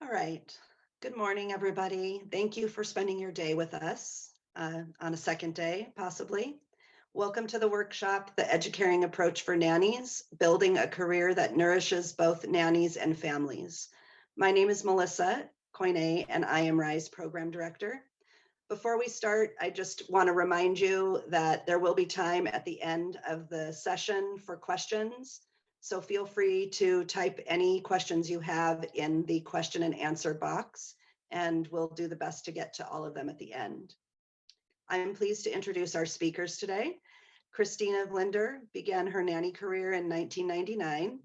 All right. Good morning, everybody. Thank you for spending your day with us on a second day, possibly. Welcome to the workshop, The Educaring Approach for Nannies, Building a Career that Nourishes Both Nannies and Families. My name is Melissa Coyne, and I am RISE Program Director. Before we start, I just want to remind you that there will be time at the end of the session for questions. So feel free to type any questions you have in the question and answer box, and we'll do the best to get to all of them at the end. I'm pleased to introduce our speakers today. Christina Vlinder began her nanny career in 1999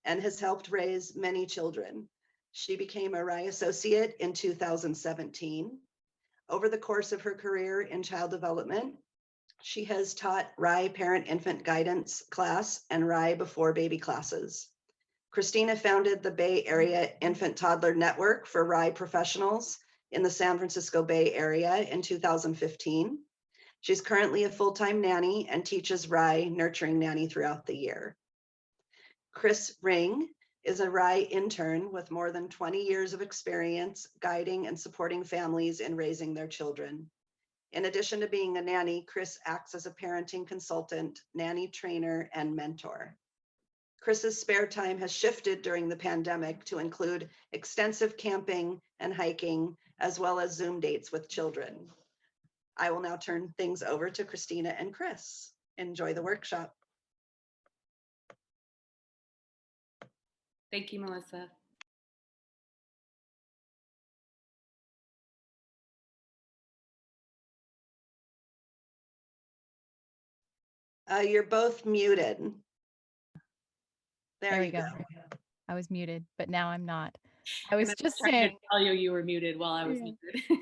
and has helped raise many children. She became a RIE associate in 2017. Over the course of her career in child development, she has taught RIE parent-infant guidance class and RIE before baby classes. Christina founded the Bay Area Infant Toddler Network for RIE professionals in the San Francisco Bay Area in 2015. She's currently a full-time nanny and teaches RIE nurturing nanny throughout the year. Chris Ring is a RIE intern with more than 20 years of experience guiding and supporting families in raising their children. In addition to being a nanny, Chris acts as a parenting consultant, nanny trainer, and mentor. Chris's spare time has shifted during the pandemic to include extensive camping and hiking, as well as Zoom dates with children. I will now turn things over to Christina and Chris. Enjoy the workshop. Thank you, Melissa. You're both muted. There you go. I was muted, but now I'm not. I was just saying. To tell you were muted while I was muted.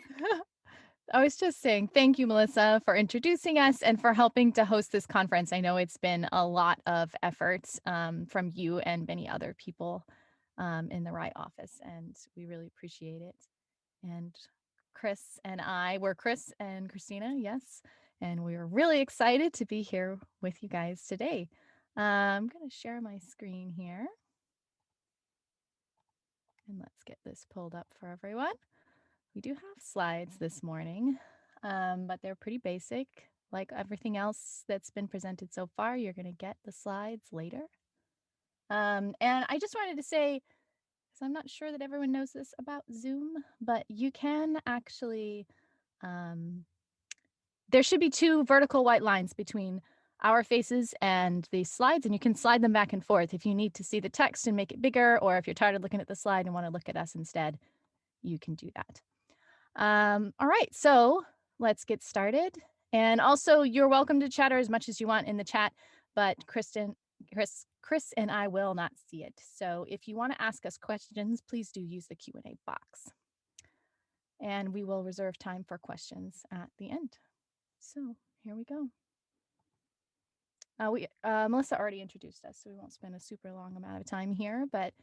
I was just saying thank you, Melissa, for introducing us and for helping to host this conference. I know it's been a lot of efforts from you and many other people in the RIE office, and we really appreciate it. And Chris and I were Chris and Christina, yes, and we were really excited to be here with you guys today. I'm going to share my screen here. And let's get this pulled up for everyone. We do have slides this morning, but they're pretty basic. Like everything else that's been presented so far, you're going to get the slides later. And I just wanted to say, because I'm not sure that everyone knows this about Zoom, but you can actually, there should be two vertical white lines between our faces and the slides, and you can slide them back and forth if you need to see the text and make it bigger, or if you're tired of looking at the slide and want to look at us instead, you can do that. All right, so let's get started. And also, you're welcome to chatter as much as you want in the chat, but Chris and I will not see it. So if you want to ask us questions, please do use the Q&A box. And we will reserve time for questions at the end. So here we go. Melissa already introduced us, so we won't spend a super long amount of time here, but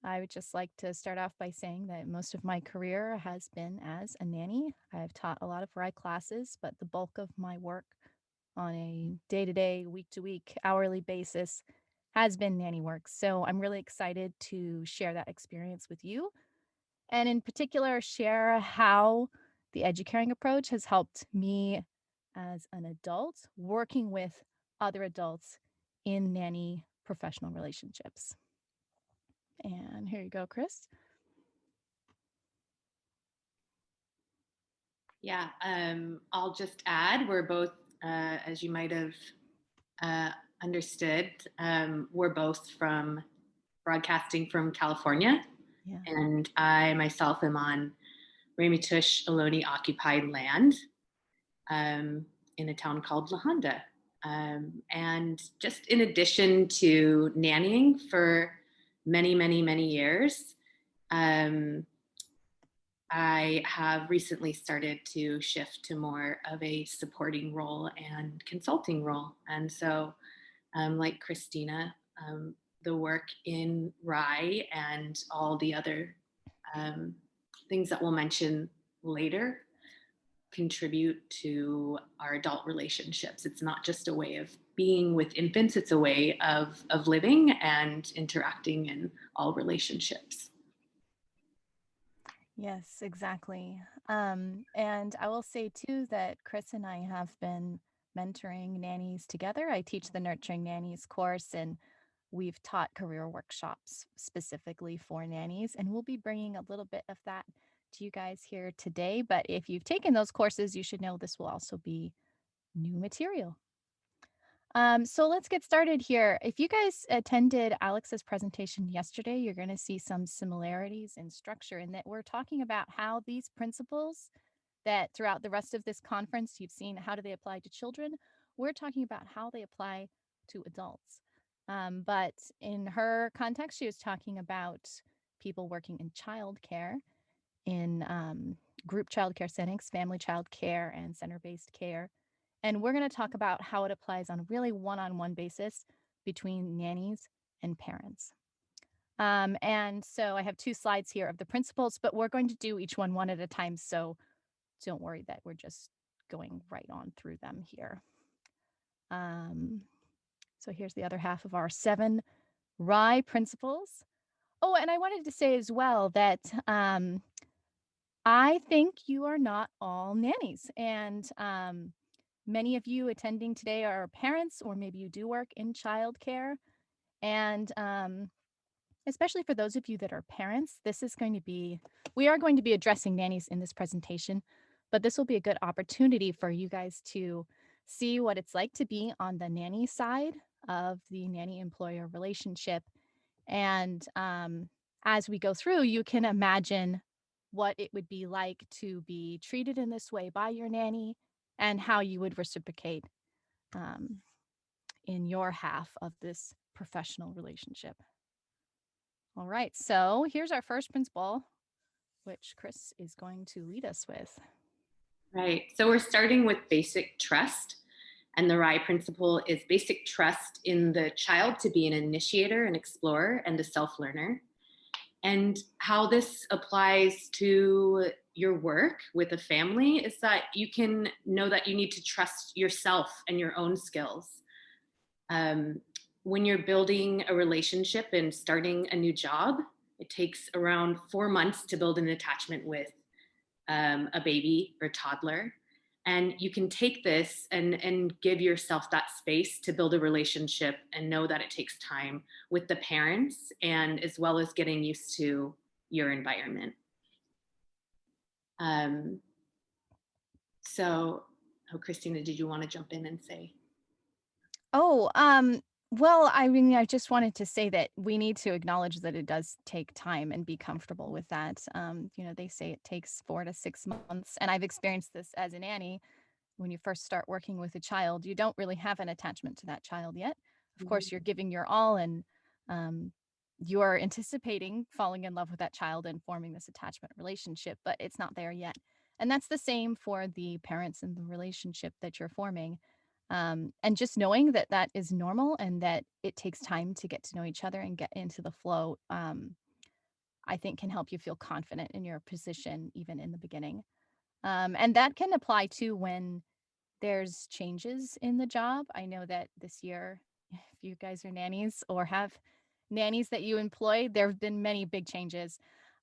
I would just like to start off by saying that most of my career has been as a nanny. I've taught a lot of RIE classes, but the bulk of my work on a day-to-day, week-to-week, hourly basis has been nanny work. So I'm really excited to share that experience with you, and in particular, share how the Educaring approach has helped me as an adult working with other adults in nanny professional relationships. And here you go, Chris. Yeah, I'll just add, we're both, as you might have understood, we're both broadcasting from California. Yeah. And I myself am on Ramaytush Ohlone occupied land in a town called La Honda. And just in addition to nannying for many, many, many years, I have recently started to shift to more of a supporting role and consulting role. And so, like Christina, the work in RIE and all the other things that we'll mention later contribute to our adult relationships. It's not just a way of being with infants, it's a way of living and interacting in all relationships. Yes, exactly. And I will say too that Chris and I have been mentoring nannies together. I teach the Nurturing Nannies course, and we've taught career workshops specifically for nannies, and we'll be bringing a little bit of that to you guys here today. But if you've taken those courses, you should know this will also be new material. So let's get started here. If you guys attended Alex's presentation yesterday, you're going to see some similarities in structure in that we're talking about how these principles that throughout the rest of this conference you've seen how do they apply to children. We're talking about how they apply to adults. But in her context, she was talking about people working in childcare, in group childcare settings, family childcare, and center-based care. And we're going to talk about how it applies on a really one-on-one basis between nannies and parents. And so I have 2 slides here of the principles, but we're going to do each one at a time. So don't worry that we're just going right on through them here. So here's the other half of our 7 RIE principles. Oh, and I wanted to say as well that I think you are not all nannies. And many of you attending today are parents, or maybe you do work in childcare. And especially for those of you that are parents, we are going to be addressing nannies in this presentation, but this will be a good opportunity for you guys to see what it's like to be on the nanny side of the nanny-employer relationship. And as we go through, you can imagine what it would be like to be treated in this way by your nanny and how you would reciprocate in your half of this professional relationship. All right, so here's our first principle, which Chris is going to lead us with. Right. So we're starting with basic trust. And the RIE principle is basic trust in the child to be an initiator, an explorer, and a self-learner. And how this applies to your work with a family is that you can know that you need to trust yourself and your own skills. When you're building a relationship and starting a new job, it takes around 4 months to build an attachment with a baby or toddler. And you can take this and give yourself that space to build a relationship and know that it takes time with the parents and as well as getting used to your environment. So, Christina, did you want to jump in and say? Well, I mean, I just wanted to say that we need to acknowledge that it does take time and be comfortable with that. They say it takes 4 to 6 months, and I've experienced this as a nanny. When you first start working with a child, you don't really have an attachment to that child yet. Of course, you're giving your all, and you're anticipating falling in love with that child and forming this attachment relationship, but it's not there yet. And that's the same for the parents and the relationship that you're forming. And just knowing that that is normal and that it takes time to get to know each other and get into the flow, I think can help you feel confident in your position even in the beginning. And that can apply to when there's changes in the job. I know that this year, if you guys are nannies or have nannies that you employ, there have been many big changes.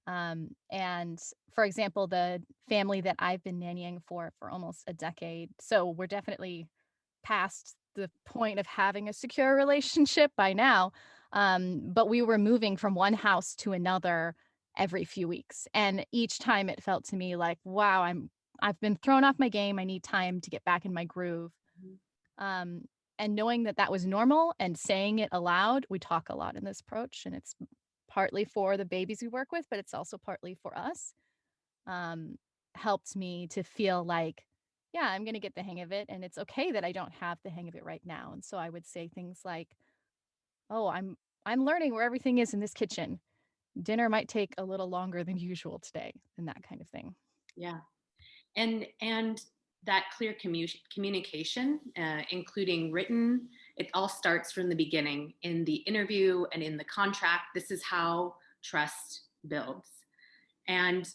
And for example, the family that I've been nannying for almost a decade, so we're definitely past the point of having a secure relationship by now. But we were moving from one house to another every few weeks. And each time it felt to me like, wow, I've been thrown off my game. I need time to get back in my groove. And knowing that that was normal and saying it aloud, we talk a lot in this approach, and it's partly for the babies we work with, but it's also partly for us. Helped me to feel like, yeah, I'm going to get the hang of it. And it's okay that I don't have the hang of it right now. And so I would say things like, oh, I'm learning where everything is in this kitchen. Dinner might take a little longer than usual today, and that kind of thing. Yeah. And that clear communication, including written, it all starts from the beginning in the interview and in the contract. This is how trust builds. And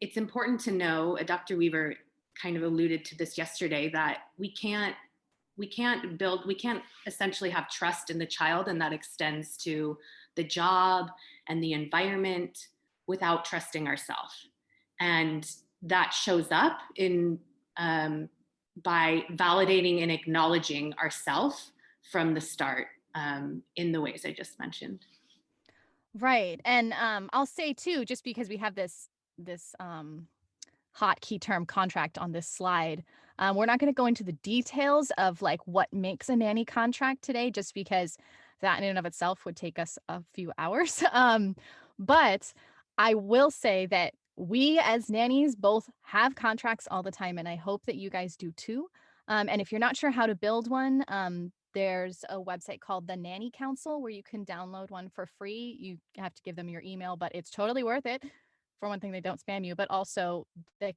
it's important to know, Dr. Weaver kind of alluded to this yesterday, that we can't essentially have trust in the child, and that extends to the job and the environment without trusting ourselves. And that shows up in by validating and acknowledging ourselves from the start, in the ways I just mentioned. Right. And I'll say too, just because we have this hot key term contract on this slide, we're not going to go into the details of like what makes a nanny contract today, just because that in and of itself would take us a few hours. But I will say that we as nannies both have contracts all the time, and I hope that you guys do too. And if you're not sure how to build one, there's a website called the Nanny Council where you can download one for free. You have to give them your email, but it's totally worth it. For one thing, they don't spam you, but also the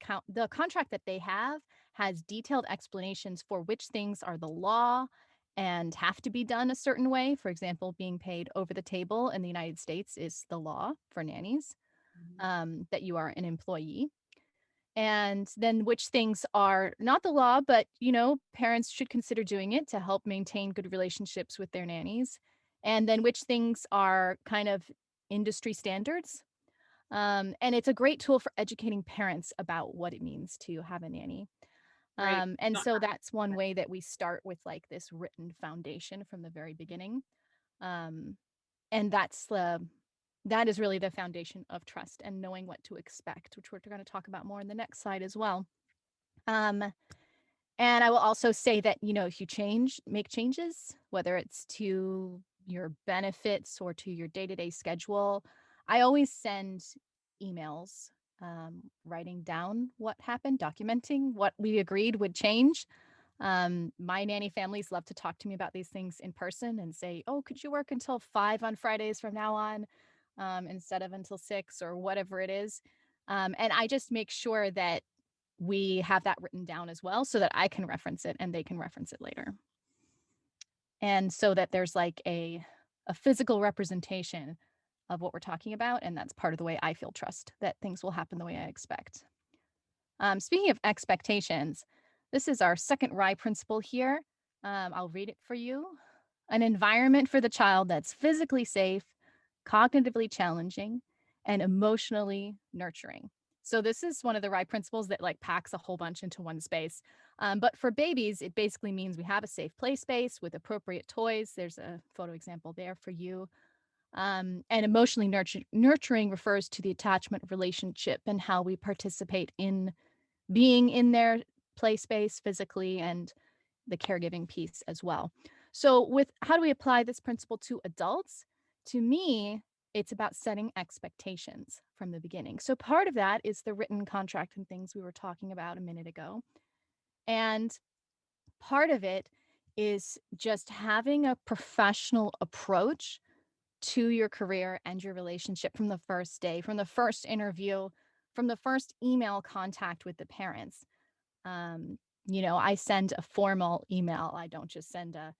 contract that they have has detailed explanations for which things are the law and have to be done a certain way. For example, being paid over the table in the United States is the law for nannies, that you are an employee. And then which things are not the law, but parents should consider doing it to help maintain good relationships with their nannies. And then which things are kind of industry standards. And it's a great tool for educating parents about what it means to have a nanny. Right. And so that's one way that we start with like this written foundation from the very beginning. And that is really the foundation of trust and knowing what to expect, which we're going to talk about more in the next slide as well. And I will also say that, if you make changes, whether it's to your benefits or to your day-to-day schedule, I always send emails, writing down what happened, documenting what we agreed would change. My nanny families love to talk to me about these things in person and say, oh, could you work until 5 on Fridays from now on, instead of until 6 or whatever it is. And I just make sure that we have that written down as well so that I can reference it and they can reference it later. And so that there's like a physical representation of what we're talking about. And that's part of the way I feel trust that things will happen the way I expect. Speaking of expectations, this is our second RIE principle here. I'll read it for you. An environment for the child that's physically safe, cognitively challenging, and emotionally nurturing. So this is one of the RIE principles that like packs a whole bunch into one space. But for babies, it basically means we have a safe play space with appropriate toys. There's a photo example there for you. And emotionally nurturing refers to the attachment relationship and how we participate in being in their play space physically and the caregiving piece as well. So with how do we apply this principle to adults? To me, it's about setting expectations from the beginning. So part of that is the written contract and things we were talking about a minute ago. And part of it is just having a professional approach to your career and your relationship from the first day, from the first interview, from the first email contact with the parents. I send a formal email. I don't just send a,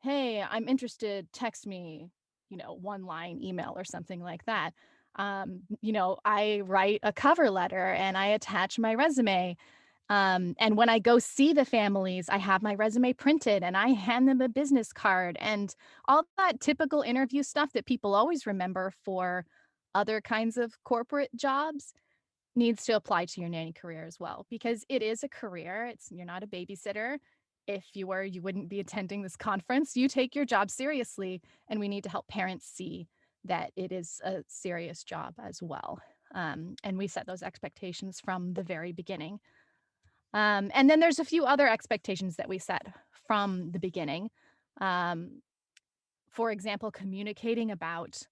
hey, I'm interested, text me, one line email or something like that. I write a cover letter and I attach my resume. And when I go see the families, I have my resume printed and I hand them a business card and all that typical interview stuff that people always remember for other kinds of corporate jobs needs to apply to your nanny career as well, because it is a career. You're not a babysitter. If you were, you wouldn't be attending this conference. You take your job seriously, and we need to help parents see that it is a serious job as well. And we set those expectations from the very beginning. And then there's a few other expectations that we set from the beginning. For example, communicating about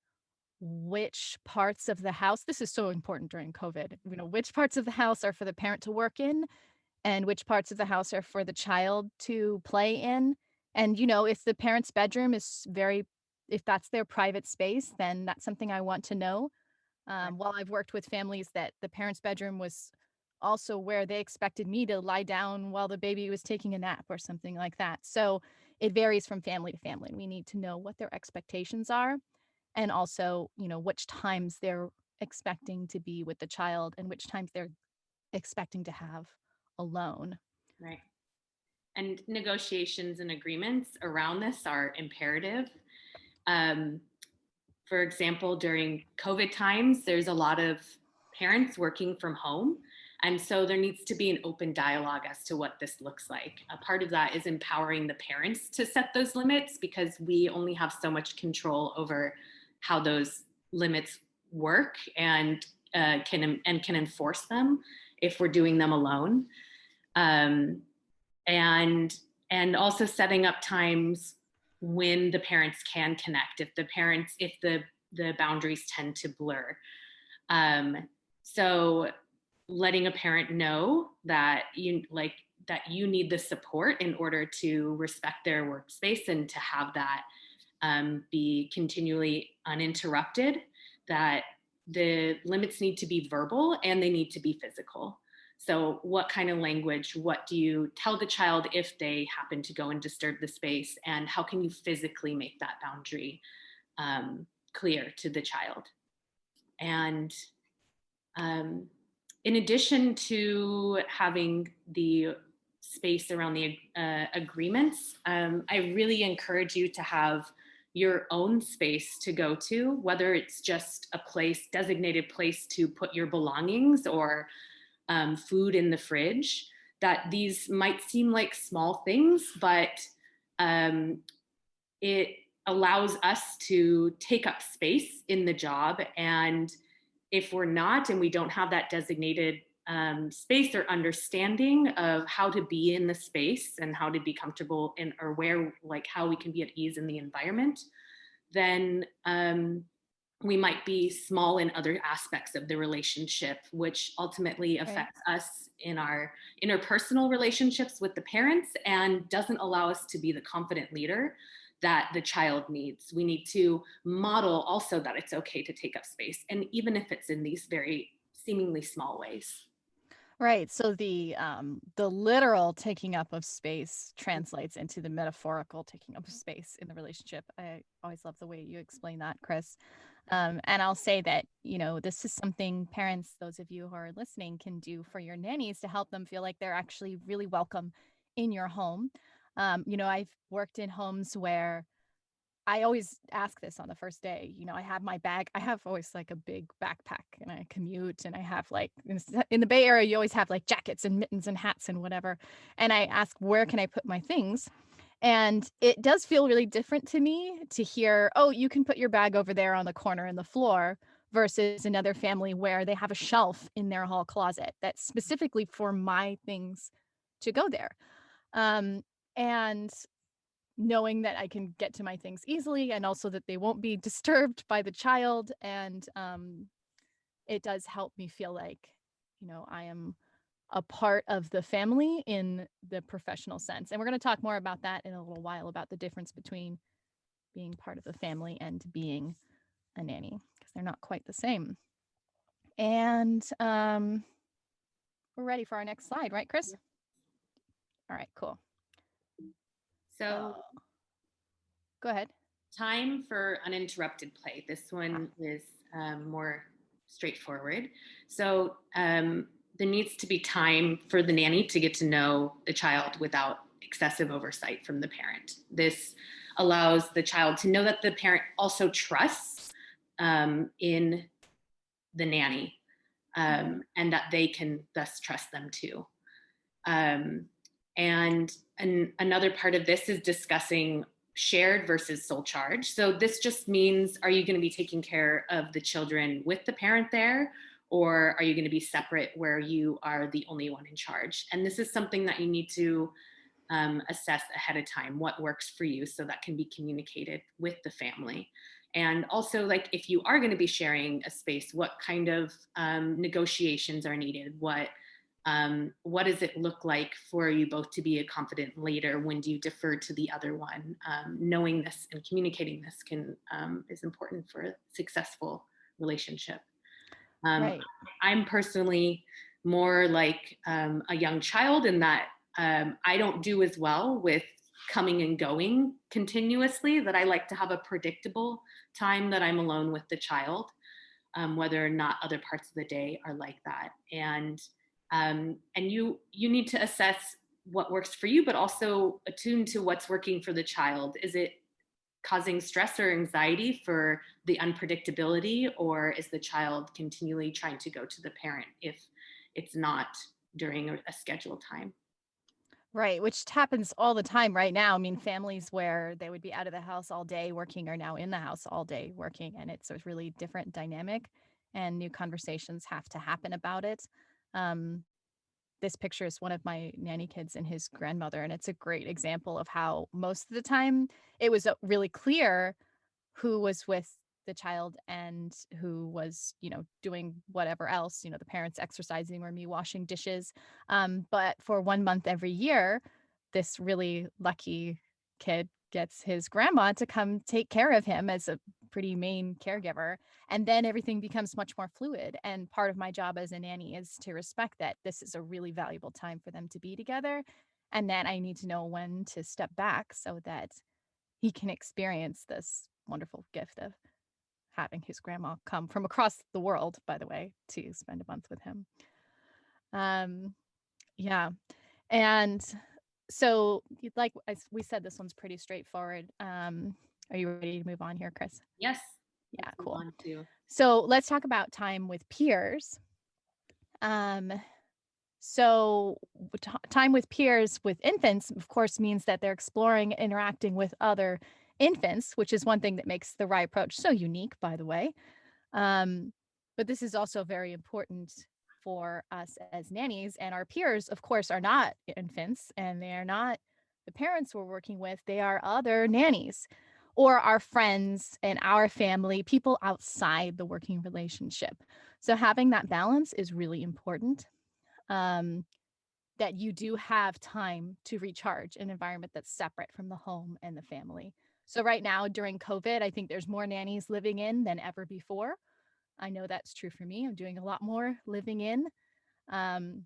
which parts of the house, this is so important during COVID, which parts of the house are for the parent to work in and which parts of the house are for the child to play in. And, if the parent's bedroom is if that's their private space, then that's something I want to know. While I've worked with families that the parent's bedroom was also where they expected me to lie down while the baby was taking a nap or something like that. So it varies from family to family. We need to know what their expectations are and also, which times they're expecting to be with the child and which times they're expecting to have alone. Right. And negotiations and agreements around this are imperative. for example, during COVID times, there's a lot of parents working from home. And so there needs to be an open dialogue as to what this looks like. A part of that is empowering the parents to set those limits, because we only have so much control over how those limits work and can enforce them if we're doing them alone. Um, and also setting up times when the parents can connect, if the boundaries tend to blur. So letting a parent know that you need the support in order to respect their workspace and to have that be continually uninterrupted, that the limits need to be verbal and they need to be physical. So what kind of language, what do you tell the child if they happen to go and disturb the space, and how can you physically make that boundary clear to the child? And in addition to having the space around the agreements, I really encourage you to have your own space to go to, whether it's just a designated place to put your belongings or food in the fridge. That these might seem like small things, but it allows us to take up space in the job. And if we're not, and we don't have that designated space or understanding of how to be in the space and how to be comfortable in, or where, like how we can be at ease in the environment, then we might be small in other aspects of the relationship, which ultimately affects us in our interpersonal relationships with the parents and doesn't allow us to be the confident leader that the child needs. We need to model also that it's okay to take up space, and even if it's in these very seemingly small ways. Right. So the literal taking up of space translates into the metaphorical taking up of space in the relationship. I always love the way you explain that, Chris. And I'll say that, this is something parents, those of you who are listening, can do for your nannies to help them feel like they're actually really welcome in your home. I've worked in homes where I always ask this on the first day. I have my bag. I have always like a big backpack, and I commute, and I have like in the Bay Area, you always have like jackets and mittens and hats and whatever. And I ask, where can I put my things? And it does feel really different to me to hear, oh, you can put your bag over there on the corner in the floor, versus another family where they have a shelf in their hall closet that's specifically for my things to go there. And knowing that I can get to my things easily, and also that they won't be disturbed by the child. And it does help me feel like, I am a part of the family in the professional sense. And we're going to talk more about that in a little while, about the difference between being part of the family and being a nanny, because they're not quite the same. And we're ready for our next slide, right, Chris? Yeah. All right, cool. So go ahead. Time for uninterrupted play. This one is more straightforward. So there needs to be time for the nanny to get to know the child without excessive oversight from the parent. This allows the child to know that the parent also trusts in the nanny, and that they can thus trust them too. And another part of this is discussing shared versus sole charge. So this just means, are you going to be taking care of the children with the parent there, or are you going to be separate where you are the only one in charge? And this is something that you need to assess ahead of time, what works for you, so that can be communicated with the family. And also, like, if you are going to be sharing a space, what kind of negotiations are needed? What does it look like for you both to be a confident leader? When do you defer to the other one? Knowing this and communicating this is important for a successful relationship. Right. I'm personally more like a young child in that I don't do as well with coming and going continuously, that I like to have a predictable time that I'm alone with the child, whether or not other parts of the day are like that. And you need to assess what works for you, but also attune to what's working for the child. Is it causing stress or anxiety for the unpredictability, or is the child continually trying to go to the parent if it's not during a scheduled time? Right, which happens all the time right now. I mean, families where they would be out of the house all day working are now in the house all day working, and it's a really different dynamic, and new conversations have to happen about it. Um, this picture is one of my nanny kids and his grandmother, and it's a great example of how most of the time it was really clear who was with the child and who was, doing whatever else, the parents exercising or me washing dishes. But for 1 month every year, this really lucky kid gets his grandma to come take care of him as a pretty main caregiver. And then everything becomes much more fluid. And part of my job as a nanny is to respect that this is a really valuable time for them to be together. And that I need to know when to step back so that he can experience this wonderful gift of having his grandma come from across the world, by the way, to spend a month with him. Um, yeah. And so, like as we said, this one's pretty straightforward. Are you ready to move on here, Chris? Yes. Yeah, Let's move cool. on to. So let's talk about time with peers. Um, time with peers with infants, of course, means that they're exploring, interacting with other infants, which is one thing that makes the Rye approach so unique, by the way. But this is also very important for us as nannies, and our peers, of course, are not infants, and they are not the parents we're working with. They are other nannies or our friends and our family, people outside the working relationship. So having that balance is really important. Um, that you do have time to recharge in an environment that's separate from the home and the family. So right now during COVID, I think there's more nannies living in than ever before. I know that's true for me. I'm doing a lot more living in. Um,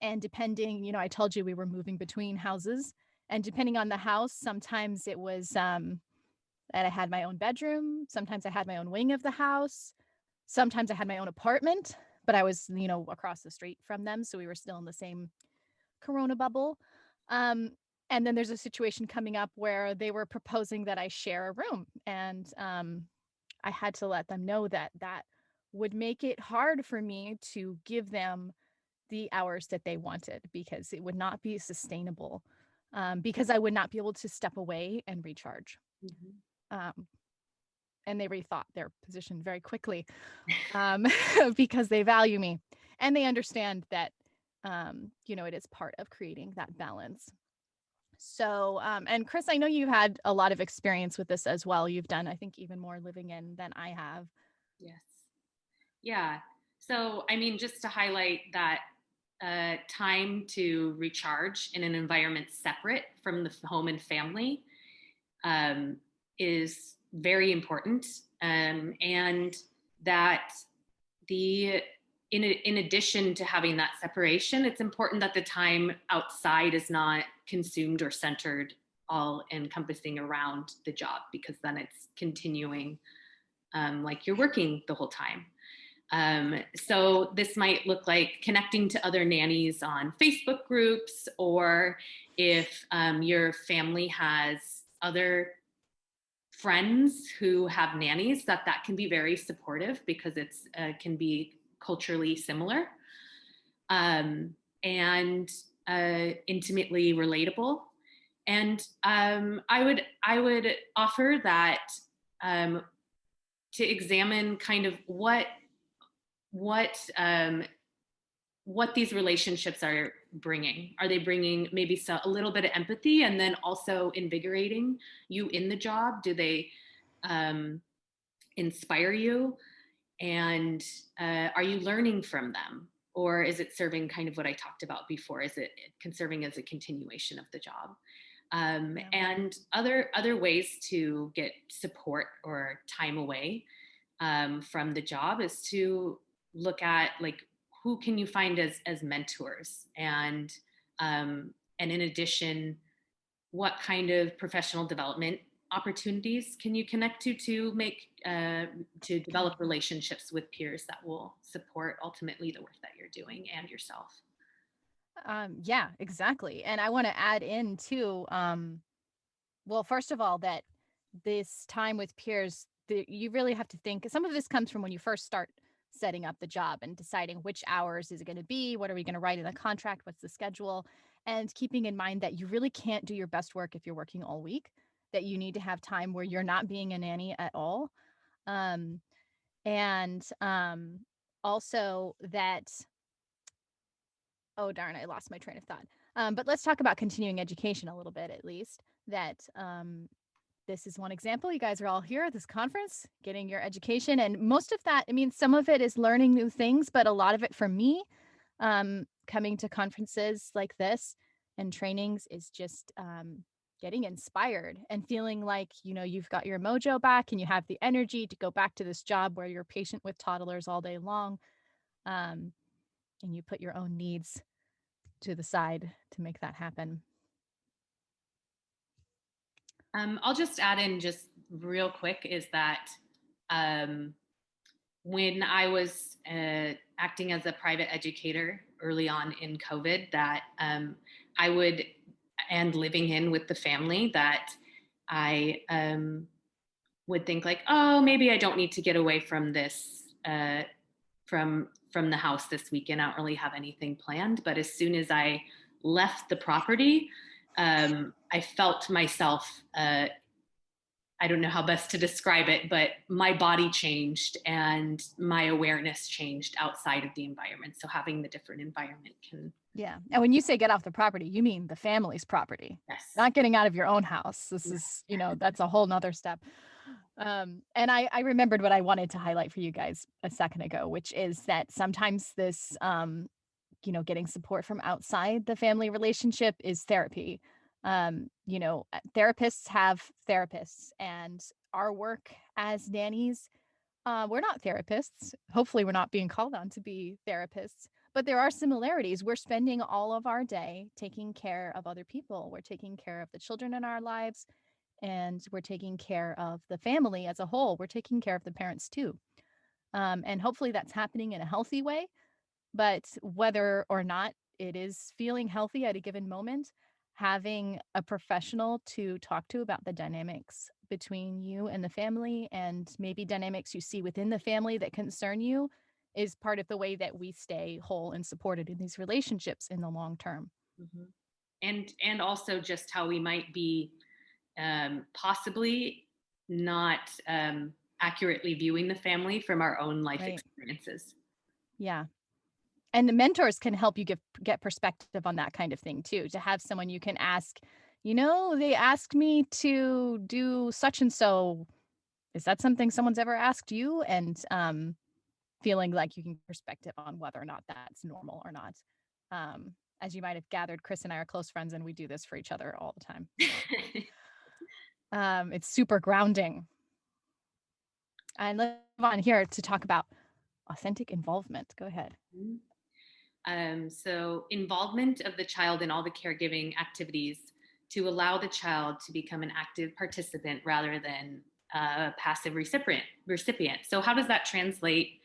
and depending, I told you we were moving between houses. And depending on the house, sometimes it was that I had my own bedroom. Sometimes I had my own wing of the house. Sometimes I had my own apartment, but I was, across the street from them. So we were still in the same Corona bubble. Um, and then there's a situation coming up where they were proposing that I share a room. And I had to let them know that that would make it hard for me to give them the hours that they wanted because it would not be sustainable, because I would not be able to step away and recharge. Mhm. Um, and they rethought their position very quickly, um, because they value me and they understand that, it is part of creating that balance. So, and Chris, I know you had a lot of experience with this as well. You've done, I think, even more living in than I have. Yes. Yeah. So, I mean, just to highlight that time to recharge in an environment separate from the home and family um, is very important. And that the in addition to having that separation, it's important that the time outside is not consumed or centered all encompassing around the job, because then it's continuing like you're working the whole time. So this might look like connecting to other nannies on Facebook groups, or if your family has other friends who have nannies, that can be very supportive because it's can be culturally similar, and intimately relatable. And I would offer that um, to examine kind of what what these relationships are bringing. Are they bringing maybe a little bit of empathy and then also invigorating you in the job? Do they um, inspire you? And are you learning from them? Or is it serving kind of what I talked about before? Is it serving as a continuation of the job? Yeah. And other ways to get support or time away from the job is to look at, like, who can you find as mentors, and in addition, what kind of professional development opportunities can you connect to make to develop relationships with peers that will support ultimately the work that you're doing and yourself. Yeah, exactly. And I want to add in too, well, first of all, that this time with peers, you really have to think. Some of this comes from when you first start setting up the job and deciding which hours is it going to be, what are we going to write in the contract, what's the schedule, and keeping in mind that you really can't do your best work if you're working all week, that you need to have time where you're not being a nanny at all. Um, and Also that, oh darn, I lost my train of thought. But let's talk about continuing education a little bit, at least. That this is one example. You guys are all here at this conference getting your education. And most of that, I mean, some of it is learning new things, but a lot of it for me, coming to conferences like this and trainings is just getting inspired and feeling like, you've got your mojo back and you have the energy to go back to this job where you're patient with toddlers all day long. And you put your own needs to the side to make that happen. I'll just add in just real quick is that when I was acting as a private educator early on in COVID, that I would, and living in with the family, that I would think like, oh, maybe I don't need to get away from this, from the house this weekend. I don't really have anything planned. But as soon as I left the property, I felt myself, I don't know how best to describe it, but my body changed and my awareness changed outside of the environment. So having the different environment can. Yeah. And when you say get off the property, you mean the family's property. Yes. Not getting out of your own house. This is, that's a whole nother step. And I remembered what I wanted to highlight for you guys a second ago, which is that sometimes this, getting support from outside the family relationship is therapy. Therapists have therapists, and our work as nannies, we're not therapists. Hopefully we're not being called on to be therapists, but there are similarities. We're spending all of our day taking care of other people. We're taking care of the children in our lives, and we're taking care of the family as a whole. We're taking care of the parents too. And hopefully that's happening in a healthy way. But whether or not it is feeling healthy at a given moment, having a professional to talk to about the dynamics between you and the family, and maybe dynamics you see within the family that concern you, is part of the way that we stay whole and supported in these relationships in the long term. Mm-hmm. And also just how we might be possibly not accurately viewing the family from our own life experiences. Yeah. And the mentors can help you get perspective on that kind of thing too, to have someone you can ask, they asked me to do such and so. Is that something someone's ever asked you? And feeling like you can get perspective on whether or not that's normal or not. As you might have gathered, Chris and I are close friends, and we do this for each other all the time. It's super grounding. And let's move on here to talk about authentic involvement. Go ahead. So involvement of the child in all the caregiving activities to allow the child to become an active participant rather than a passive recipient. So how does that translate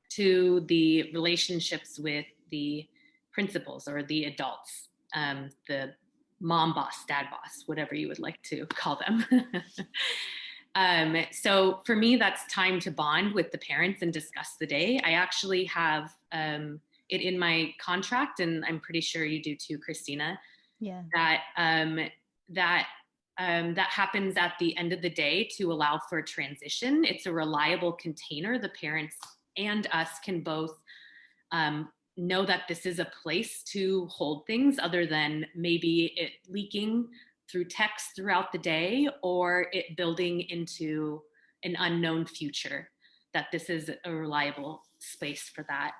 to the relationships with the principals or the adults, the mom boss, dad boss, whatever you would like to call them? So for me, that's time to bond with the parents and discuss the day. I actually have it in my contract, and I'm pretty sure you do too, Christina. Yeah. That happens at the end of the day to allow for transition. It's a reliable container. The parents and us can both know that this is a place to hold things, other than maybe it leaking through text throughout the day or it building into an unknown future, that this is a reliable space for that.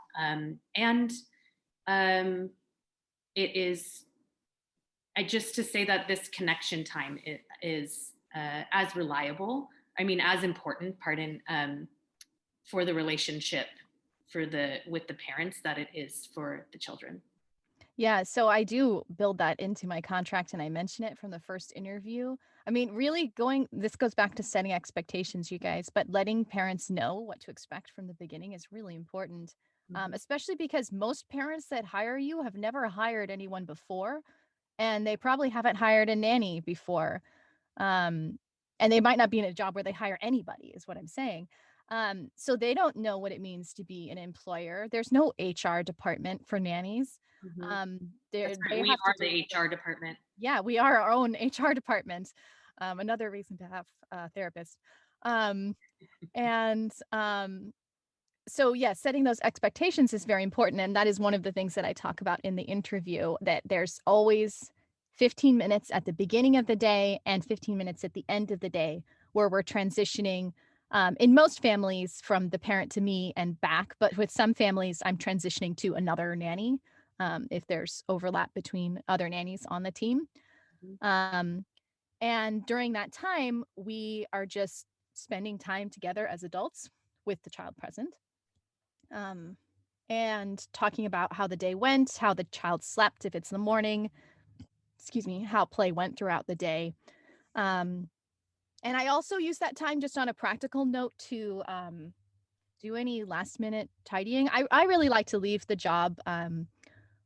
It is, just to say that this connection time is as reliable, as important, for the relationship with the parents that it is for the children. Yeah, so I do build that into my contract, and I mention it from the first interview. Really this goes back to setting expectations, you guys, but letting parents know what to expect from the beginning is really important, especially because most parents that hire you have never hired anyone before, and they probably haven't hired a nanny before. and they might not be in a job where they hire anybody, is what I'm saying. So they don't know what it means to be an employer. There's no HR department for nannies. Mhm. That's They right. We have to are do the HR department. yeah, we are our own HR department. Another reason to have a therapist. Um, and so yeah, setting those expectations is very important. And that is one of the things that I talk about in the interview, that there's always 15 minutes at the beginning of the day and 15 minutes at the end of the day where we're transitioning. In most families from the parent to me and back, but with some families, I'm transitioning to another nanny if there's overlap between other nannies on the team. Mhm. Um, and during that time, we are just spending time together as adults with the child present, um, and talking about how the day went, how the child slept if it's the morning, excuse me, how play went throughout the day. Um, and I also use that time just on a practical note to do any last minute tidying. I really like to leave the job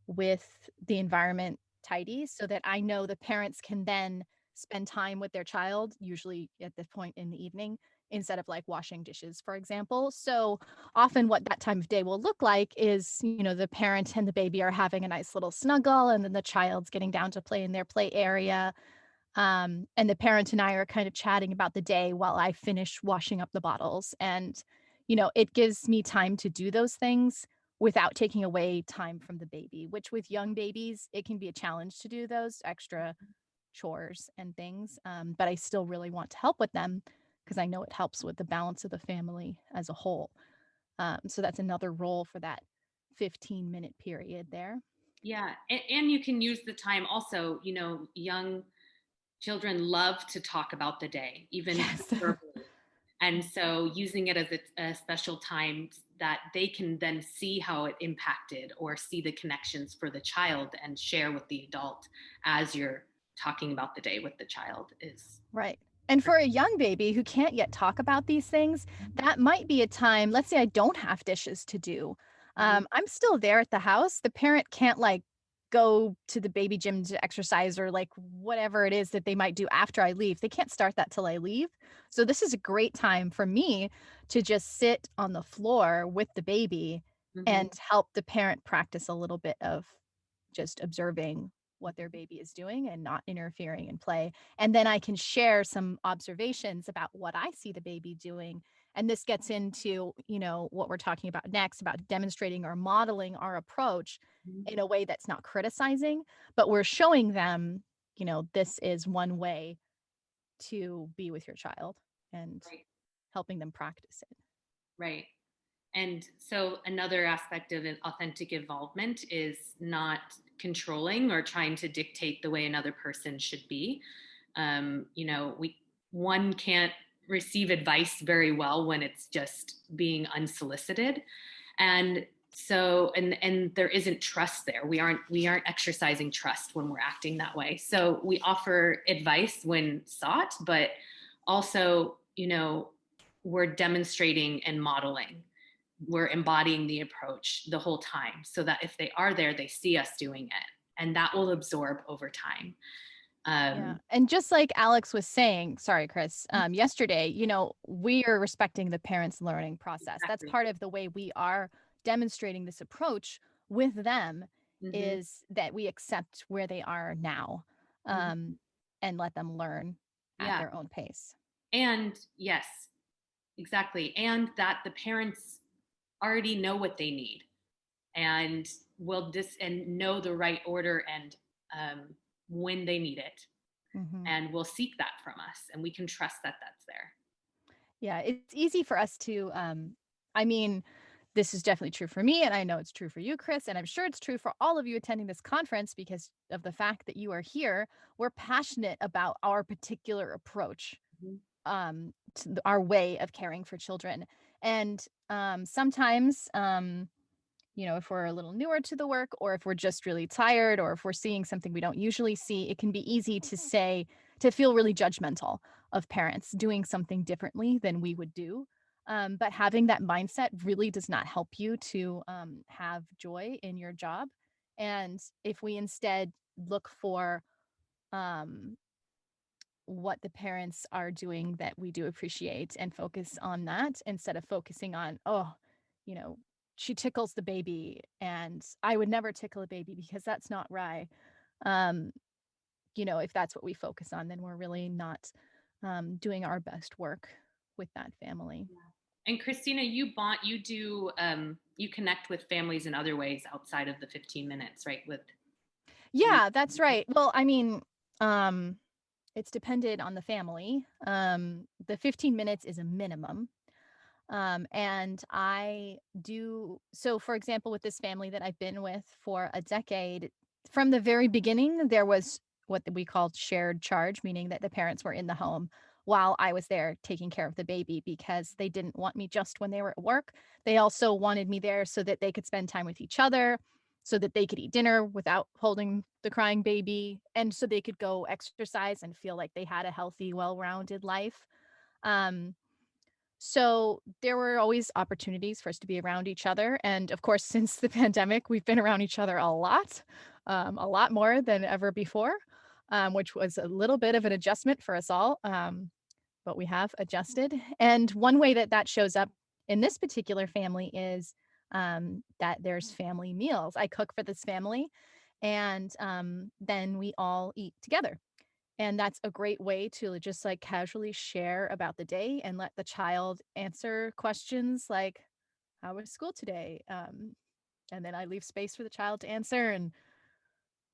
with the environment tidy so that I know the parents can then spend time with their child, usually at this point in the evening, instead of like washing dishes, for example. So often what that time of day will look like is, the parent and the baby are having a nice little snuggle, and then the child's getting down to play in their play area. And the parent and I are kind of chatting about the day while I finish washing up the bottles. And, it gives me time to do those things without taking away time from the baby, which with young babies, it can be a challenge to do those extra chores and things. But I still really want to help with them because I know it helps with the balance of the family as a whole. So that's another role for that 15-minute period there. Yeah, and you can use the time also, young children love to talk about the day, even Yes. verbally. And so using it as a special time that they can then see how it impacted or see the connections for the child and share with the adult as you're talking about the day with the child is Right. And for a young baby who can't yet talk about these things, that might be a time. Let's say I don't have dishes to do. Mhm. I'm still there at the house. The parent can't like go to the baby gym to exercise or like whatever it is that they might do after I leave. They can't start that till I leave. So this is a great time for me to just sit on the floor with the baby Mhm. and help the parent practice a little bit of just observing what their baby is doing and not interfering in play. And then I can share some observations about what I see the baby doing. And this gets into, what we're talking about next about demonstrating or modeling our approach Mhm. in a way that's not criticizing, but we're showing them, this is one way to be with your child and Right, helping them practice it. right. And so another aspect of an authentic involvement is not controlling or trying to dictate the way another person should be. We one can't receive advice very well when it's just being unsolicited, and and there isn't trust there. We aren't exercising trust when we're acting that way. So we offer advice when sought, but also, we're demonstrating and modeling, we're embodying the approach the whole time so that if they are there, they see us doing it, and that will absorb over time. Yeah. um, And just like Alex was saying, sorry, Chris, yesterday, we are respecting the parents' learning process. That's exactly. part of the way we are demonstrating this approach with them Hmm. is that we accept where they are now, Hmm. um, and let them learn at Yeah, their own pace. and yes, exactly, and that the parents already know what they need and will and know the right order and when they need it, Hmm. and will seek that from us, and we can trust that that's there. Yeah, it's easy for us to, I mean, this is definitely true for me, and I know it's true for you, Chris, and I'm sure it's true for all of you attending this conference because of the fact that you are here. We're passionate about our particular approach, Mhm. to our way of caring for children. And sometimes, if we're a little newer to the work, or if we're just really tired, or if we're seeing something we don't usually see, it can be easy to feel really judgmental of parents doing something differently than we would do. But having that mindset really does not help you to have joy in your job. And if we instead look for um, what the parents are doing that we do appreciate and focus on that instead of focusing on, oh, you know, she tickles the baby and I would never tickle a baby because that's not right. Um, you know, if that's what we focus on, then we're really not doing our best work with that family. And Christina, you do, you connect with families in other ways outside of the 15 minutes, right? With Yeah, that's right. Well, I mean, um, it's dependent on the family. The 15 minutes is a minimum. And I do so, for example, with this family that I've been with for a decade, from the very beginning, there was what we called shared charge, meaning that the parents were in the home while I was there taking care of the baby because they didn't want me just when they were at work. They also wanted me there so that they could spend time with each other, so that they could eat dinner without holding the crying baby, and so they could go exercise and feel like they had a healthy, well rounded life. Um, so there were always opportunities for us to be around each other. And of course, since the pandemic, we've been around each other a lot more than ever before, which was a little bit of an adjustment for us all. But we have adjusted. And one way that that shows up in this particular family is that there's family meals. I cook for this family, and then we all eat together. And that's a great way to just like casually share about the day and let the child answer questions like, how was school today? And then I leave space for the child to answer. And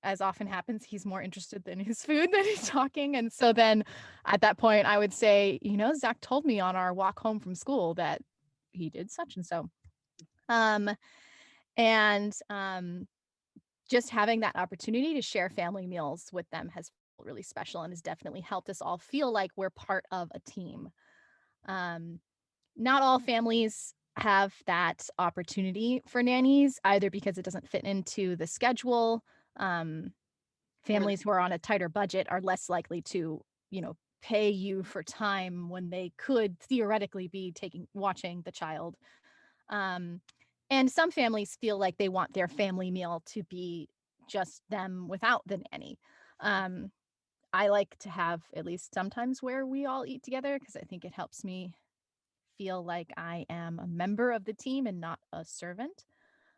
as often happens, he's more interested in his food than he's talking. And so then at that point, I would say, you know, Zach told me on our walk home from school that he did such and so. Um, and just having that opportunity to share family meals with them has felt really special and has definitely helped us all feel like we're part of a team. Um, Not all families have that opportunity for nannies, either because it doesn't fit into the schedule. Um, or Families who are on a tighter budget are less likely to, you know, pay you for time when they could theoretically be watching the child. Um, and some families feel like they want their family meal to be just them without the nanny. Um, I like to have at least sometimes where we all eat together because I think it helps me feel like I am a member of the team and not a servant.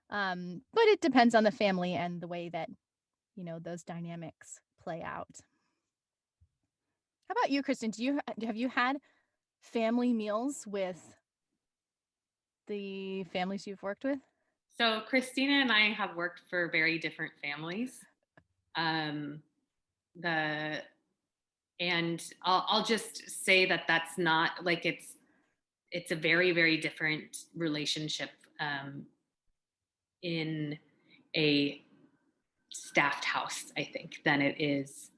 But it depends on the family and the way that, you know, those dynamics play out. How about you, Kristen? Have you had family meals with the families you've worked with? so Christina and I have worked for very different families. Um, the and I'll just say that that's not like it's a very very different relationship in a staffed house, I think, than it is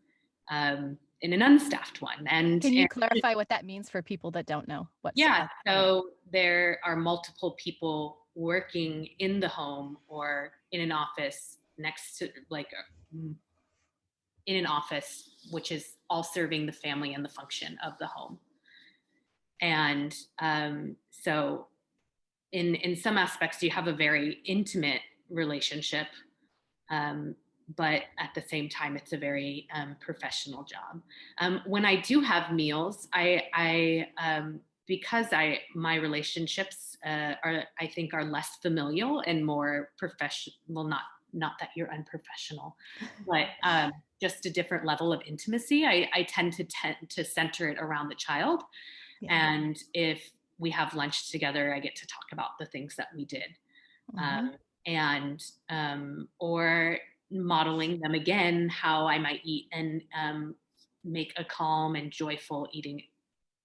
in an unstaffed one. Can you clarify what that means for people that don't know what's Yeah, so there are multiple people working in the home or in an office next to in an office, which is all serving the family and the function of the home. And so in some aspects, you have a very intimate relationship, um, but at the same time, it's a very professional job. When I do have meals, because my relationships are, I think, are less familial and more professional. Well, not that you're unprofessional, but just a different level of intimacy. I tend to center it around the child, Yeah. and if we have lunch together, I get to talk about the things that we did. Mhm. And or modeling them again how I might eat and make a calm and joyful eating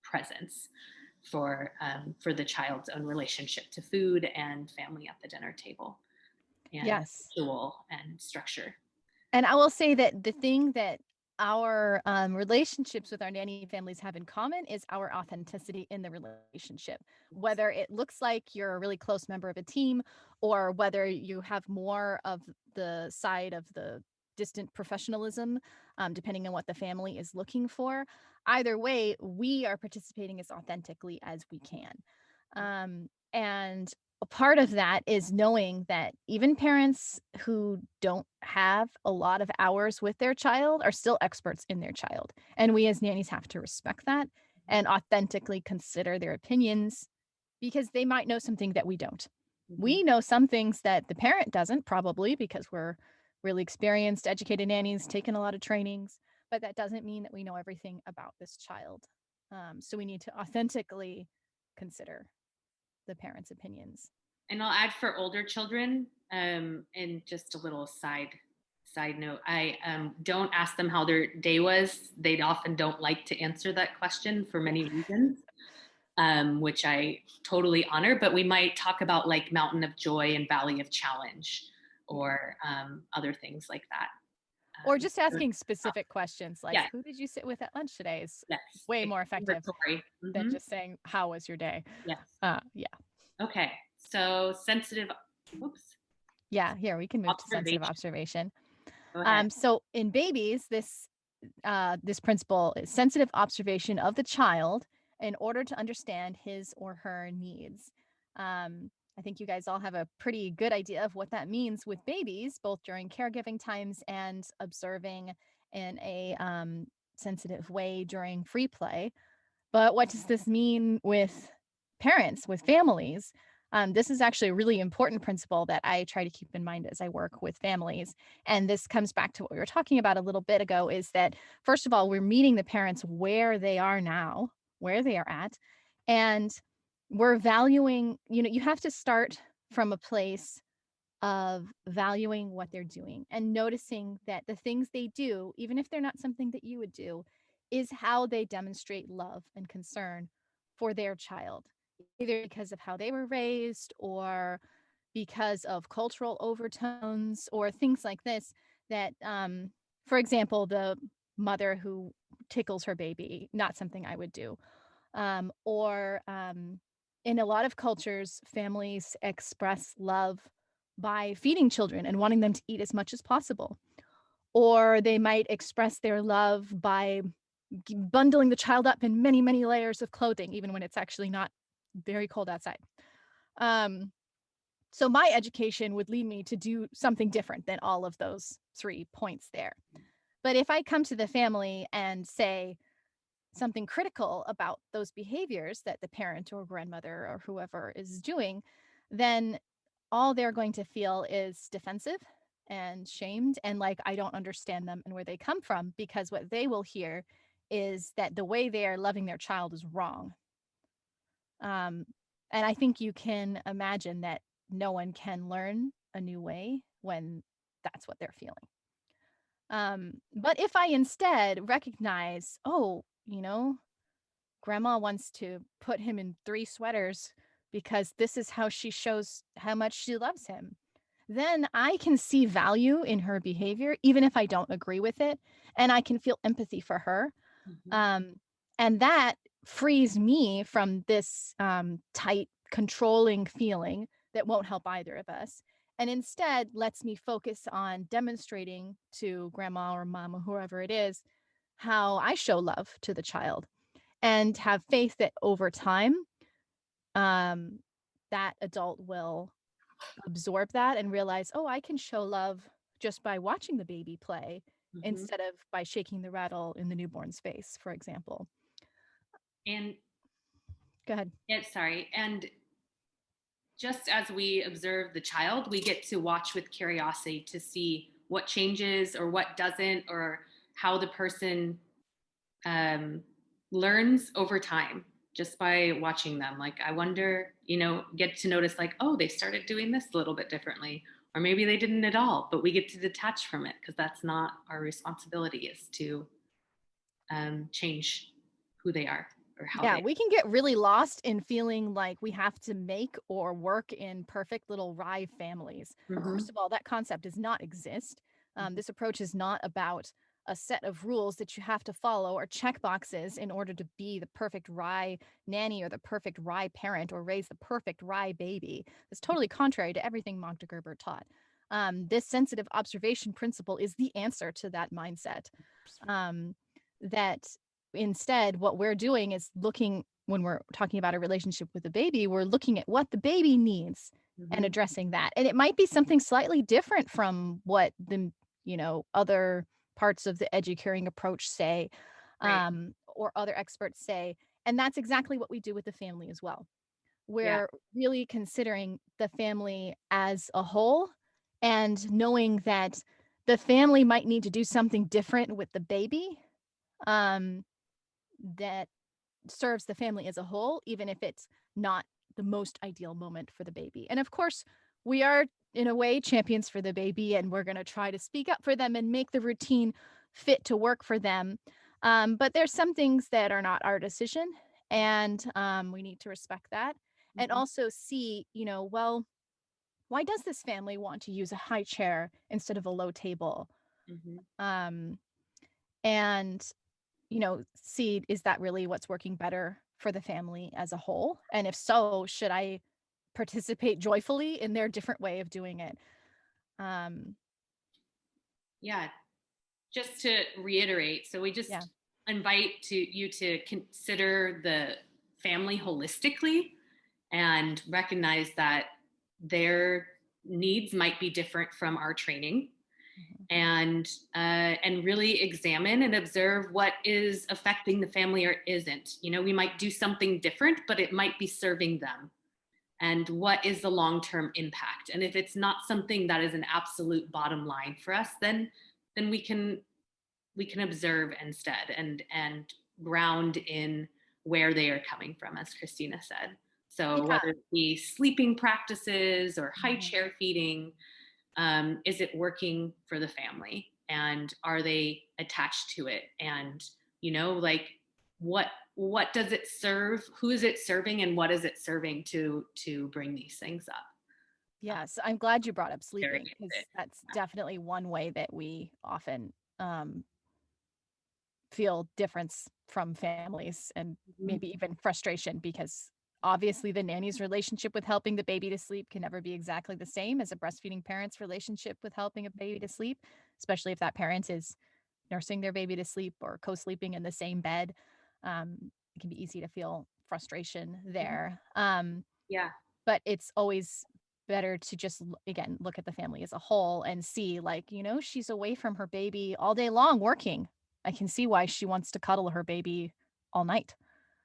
presence for the child's own relationship to food and family at the dinner table and Yes. ritual and structure. And I will say that the thing that our relationships with our nanny families have in common is our authenticity in the relationship. Whether it looks like you're a really close member of a team or whether you have more of the side of the distant professionalism, depending on what the family is looking for. Either way, we are participating as authentically as we can. And part of that is knowing that even parents who don't have a lot of hours with their child are still experts in their child. And we as nannies have to respect that and authentically consider their opinions because they might know something that we don't. Mhm. We know some things that the parent doesn't, probably because we're really experienced, educated nannies, taken a lot of trainings, but that doesn't mean that we know everything about this child. So we need to authentically consider the parents' opinions. And I'll add for older children, and just a little side note, I don't ask them how their day was. They often don't like to answer that question for many reasons, which I totally honor. But we might talk about like Mountain of Joy and Valley of Challenge, or other things like that. Or just asking specific questions like, yeah, who did you sit with at lunch today is yes, way more effective exploratory. than Mhm. just saying, how was your day? Yes. Yeah. Okay. So sensitive. Oops. Yeah. Here, we can move to sensitive Observation. observation. Go ahead. So in babies, this principle is sensitive observation of the child in order to understand his or her needs. I think you guys all have a pretty good idea of what that means with babies, both during caregiving times and observing in a sensitive way during free play. But what does this mean with parents, with families? This is actually a really important principle that I try to keep in mind as I work with families. And this comes back to what we were talking about a little bit ago is that, first of all, we're meeting the parents where they are now, where they are at. And we're valuing, you have to start from a place of valuing what they're doing and noticing that the things they do, even if they're not something that you would do, is how they demonstrate love and concern for their child, either because of how they were raised or because of cultural overtones or things like this. That, for example, the mother who tickles her baby, not something I would do. Or in a lot of cultures, families express love by feeding children and wanting them to eat as much as possible. Or they might express their love by bundling the child up in many, many layers of clothing, even when it's actually not very cold outside. So my education would lead me to do something different than all of those 3 points there. But if I come to the family and say something critical about those behaviors that the parent or grandmother or whoever is doing, then all they're going to feel is defensive and shamed and like I don't understand them and where they come from, because what they will hear is that the way they are loving their child is wrong. And I think you can imagine that no one can learn a new way when that's what they're feeling. But if I instead recognize, oh, grandma wants to put him in 3 sweaters because this is how she shows how much she loves him, then I can see value in her behavior, even if I don't agree with it. And I can feel empathy for her. Mhm. And that frees me from this tight, controlling feeling that won't help either of us. And instead lets me focus on demonstrating to grandma or mom or whoever it is how I show love to the child, and have faith that over time, um, that adult will absorb that and realize, oh, I can show love just by watching the baby play Mhm. instead of by shaking the rattle in the newborn's face, for example. And Go ahead. sorry. And just as we observe the child, we get to watch with curiosity to see what changes or what doesn't, or how the person learns over time just by watching them. Like, I wonder, get to notice, like, oh, they started doing this a little bit differently, or maybe they didn't at all, but we get to detach from it because that's not our responsibility, is to change who they are or how Yeah, they. we can get really lost in feeling like we have to make or work in perfect little rye families. Mhm. First of all, that concept does not exist. This approach is not about a set of rules that you have to follow or check boxes in order to be the perfect rye nanny or the perfect rye parent or raise the perfect rye baby. It's totally contrary to everything Magda Gerber taught. This sensitive observation principle is the answer to that mindset. That instead, what we're doing is looking when we're talking about a relationship with a baby, we're looking at what the baby needs and Mhm. addressing that. And it might be something slightly different from what the, other parts of the educaring approach say, Right. or other experts say. And that's exactly what we do with the family as well. Yeah. We're really considering the family as a whole and knowing that the family might need to do something different with the baby, um, that serves the family as a whole, even if it's not the most ideal moment for the baby. And of course, we are, in a way, champions for the baby, and we're going to try to speak up for them and make the routine fit to work for them. But there's some things that are not our decision, and we need to respect that. And Mhm. also see, well, why does this family want to use a high chair instead of a low table? Mhm. Um, and see, is that really what's working better for the family as a whole? And if so, should I participate joyfully in their different way of doing it? Um, Yeah. Just to reiterate, so we yeah, just invite you to consider the family holistically and recognize that their needs might be different from our training, mhm, and really examine and observe what is affecting the family or isn't. We might do something different, but it might be serving them. And what is the long-term impact? And if it's not something that is an absolute bottom line for us, then we can observe instead and ground in where they are coming from, as Christina said. So yeah, whether it be sleeping practices or high mhm, chair feeding, is it working for the family, and are they attached to it? And like, what does it serve? Who is it serving, and what is it serving to bring these things up? yes. I'm glad you brought up Very sleeping because it. that's definitely one way that we often um, feel difference from families and Mhm. maybe even frustration because obviously the nanny's relationship with helping the baby to sleep can never be exactly the same as a breastfeeding parent's relationship with helping a baby to sleep, especially if that parent is nursing their baby to sleep or co-sleeping in the same bed. It can be easy to feel frustration Mhm. there. Yeah. But it's always better to just again look at the family as a whole and see, like, she's away from her baby all day long working. I can see why she wants to cuddle her baby all night.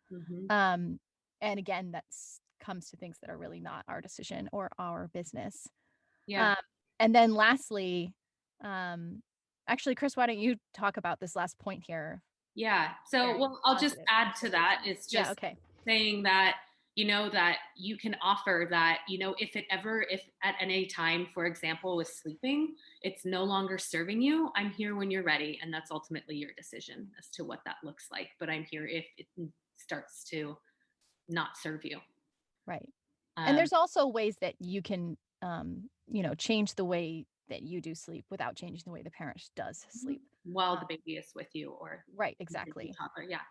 Hmm. um and again, that's comes to things that are really not our decision or our business. Yeah. um and then lastly, um actually, Chris, why don't you talk about this last point here? Yeah. So, Very well, I'll just positive add to that. consideration. It's Yeah, just okay. saying that, that you can offer that, if at any time, for example, with sleeping, it's no longer serving you, I'm here when you're ready. And that's ultimately your decision as to what that looks like. But I'm here if it starts to not serve you. Right. And Um, there's also ways that you can, change the way that you do sleep without changing the way the parent does sleep. while Uh, the baby is with you, or right, the baby exactly. toddler. Yeah.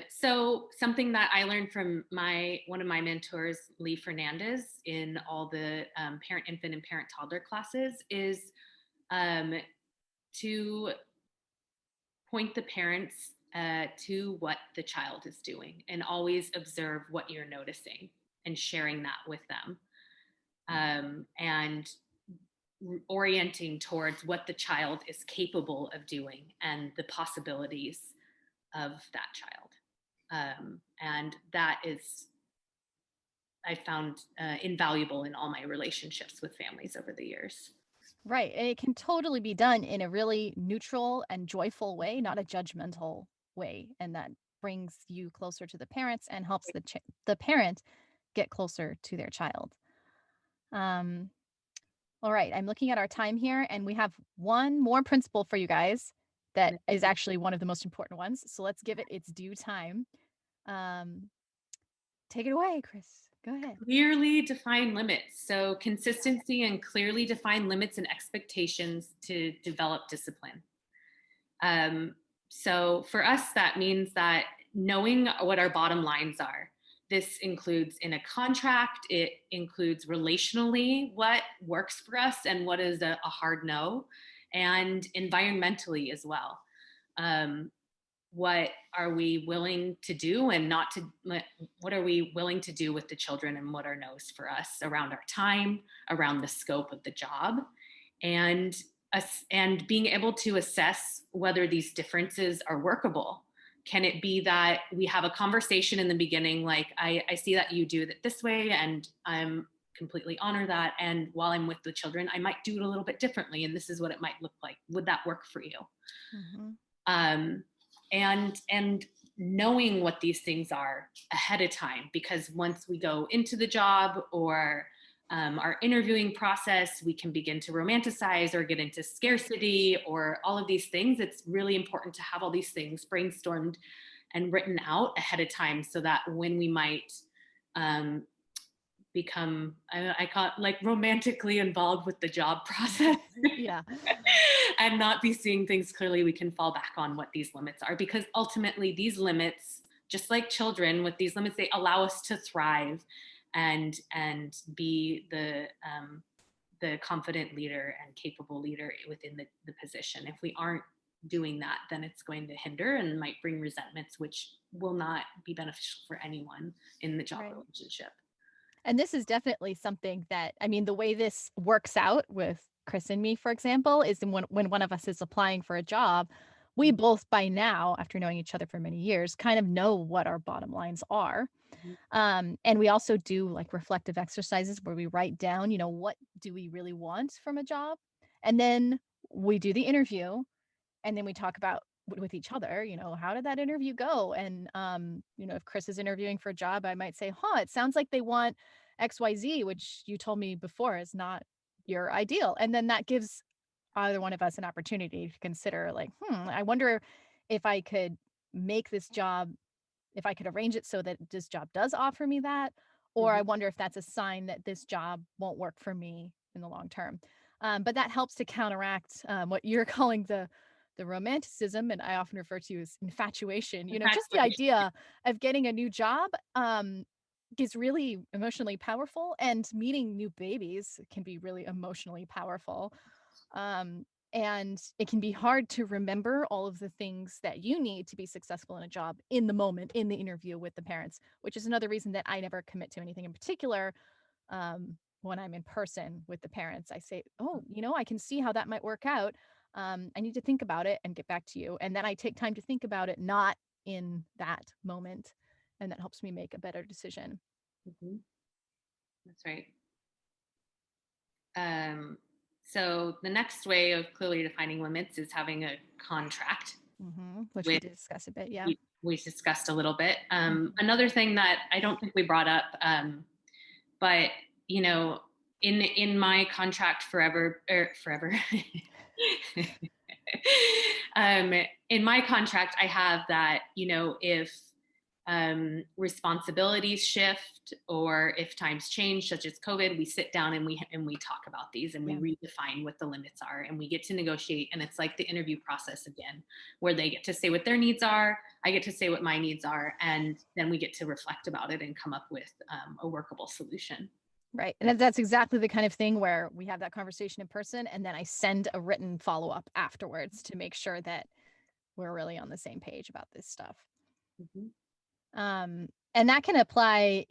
So something that I learned from one of my mentors, Lee Fernandez, in all the parent, infant, and parent toddler classes is um, to point the parents to what the child is doing, and always observe what you're noticing and sharing that with them, and orienting towards what the child is capable of doing and the possibilities of that child. And that is, I found invaluable in all my relationships with families over the years. Right. And it can totally be done in a really neutral and joyful way, not a judgmental way. And that brings you closer to the parents and helps the parent get closer to their child. Um, all right. I'm looking at our time here, and we have one more principle for you guys that is actually one of the most important ones. So let's give it its due time. Um, Take it away, Chris. Go ahead. Clearly define limits. So consistency and clearly define limits and expectations to develop discipline. Um, so for us, that means that knowing what our bottom lines are. This includes in a contract, it includes relationally what works for us and what is a hard no, and environmentally as well. Um, what are we willing to do and not to, what are we willing to do with the children, and what are no's for us around our time, around the scope of the job, and and being able to assess whether these differences are workable. Can it be that we have a conversation in the beginning, like, I see that you do it this way, and I'm completely honor that. And while I'm with the children, I might do it a little bit differently, and this is what it might look like. Would that work for you? Mm-hmm. And knowing what these things are ahead of time, because once we go into the job or our interviewing process, we can begin to romanticize or get into scarcity or all of these things. It's really important to have all these things brainstormed and written out ahead of time, so that when we might become, I call it, like, romantically involved with the job process, Yeah. and not be seeing things clearly, we can fall back on what these limits are. Because ultimately these limits, just like children, with these limits, they allow us to thrive and be the confident leader and capable leader within the position. If we aren't doing that, then it's going to hinder and might bring resentments, which will not be beneficial for anyone in the job Right. relationship. And this is definitely something that, I mean, the way this works out with Chris and me, for example, is when one of us is applying for a job, we both by now, after knowing each other for many years, kind of know what our bottom lines are. And we also do like reflective exercises where we write down, what do we really want from a job? And then we do the interview, and then we talk about with each other, how did that interview go? And if Chris is interviewing for a job, I might say, it sounds like they want XYZ, which you told me before is not your ideal. And then that gives either one of us an opportunity to consider, like, I wonder if I could make this job, if I could arrange it so that this job does offer me that, or I wonder if that's a sign that this job won't work for me in the long term. But that helps to counteract what you're calling the romanticism, and I often refer to as infatuation. Just the idea of getting a new job is really emotionally powerful, and meeting new babies can be really emotionally powerful. And it can be hard to remember all of the things that you need to be successful in a job in the moment, in the interview with the parents, which is another reason that I never commit to anything in particular. When I'm in person with the parents, I say, I can see how that might work out. I need to think about it and get back to you. And then I take time to think about it, not in that moment. And that helps me make a better decision. That's right. So the next way of clearly defining limits is having a contract, which we did discuss a bit. Yeah. We discussed a little bit. Another thing that I don't think we brought up, but in my contract forever, in my contract, I have that, if responsibilities shift or if times change, such as COVID, we sit down and we talk about these, and we redefine what the limits are, and we get to negotiate. And it's like the interview process again, where they get to say what their needs are, I get to say what my needs are, and then we get to reflect about it and come up with a workable solution. Right. And that's exactly the kind of thing where we have that conversation in person, and then I send a written follow-up afterwards to make sure that we're really on the same page about this stuff. And that can apply,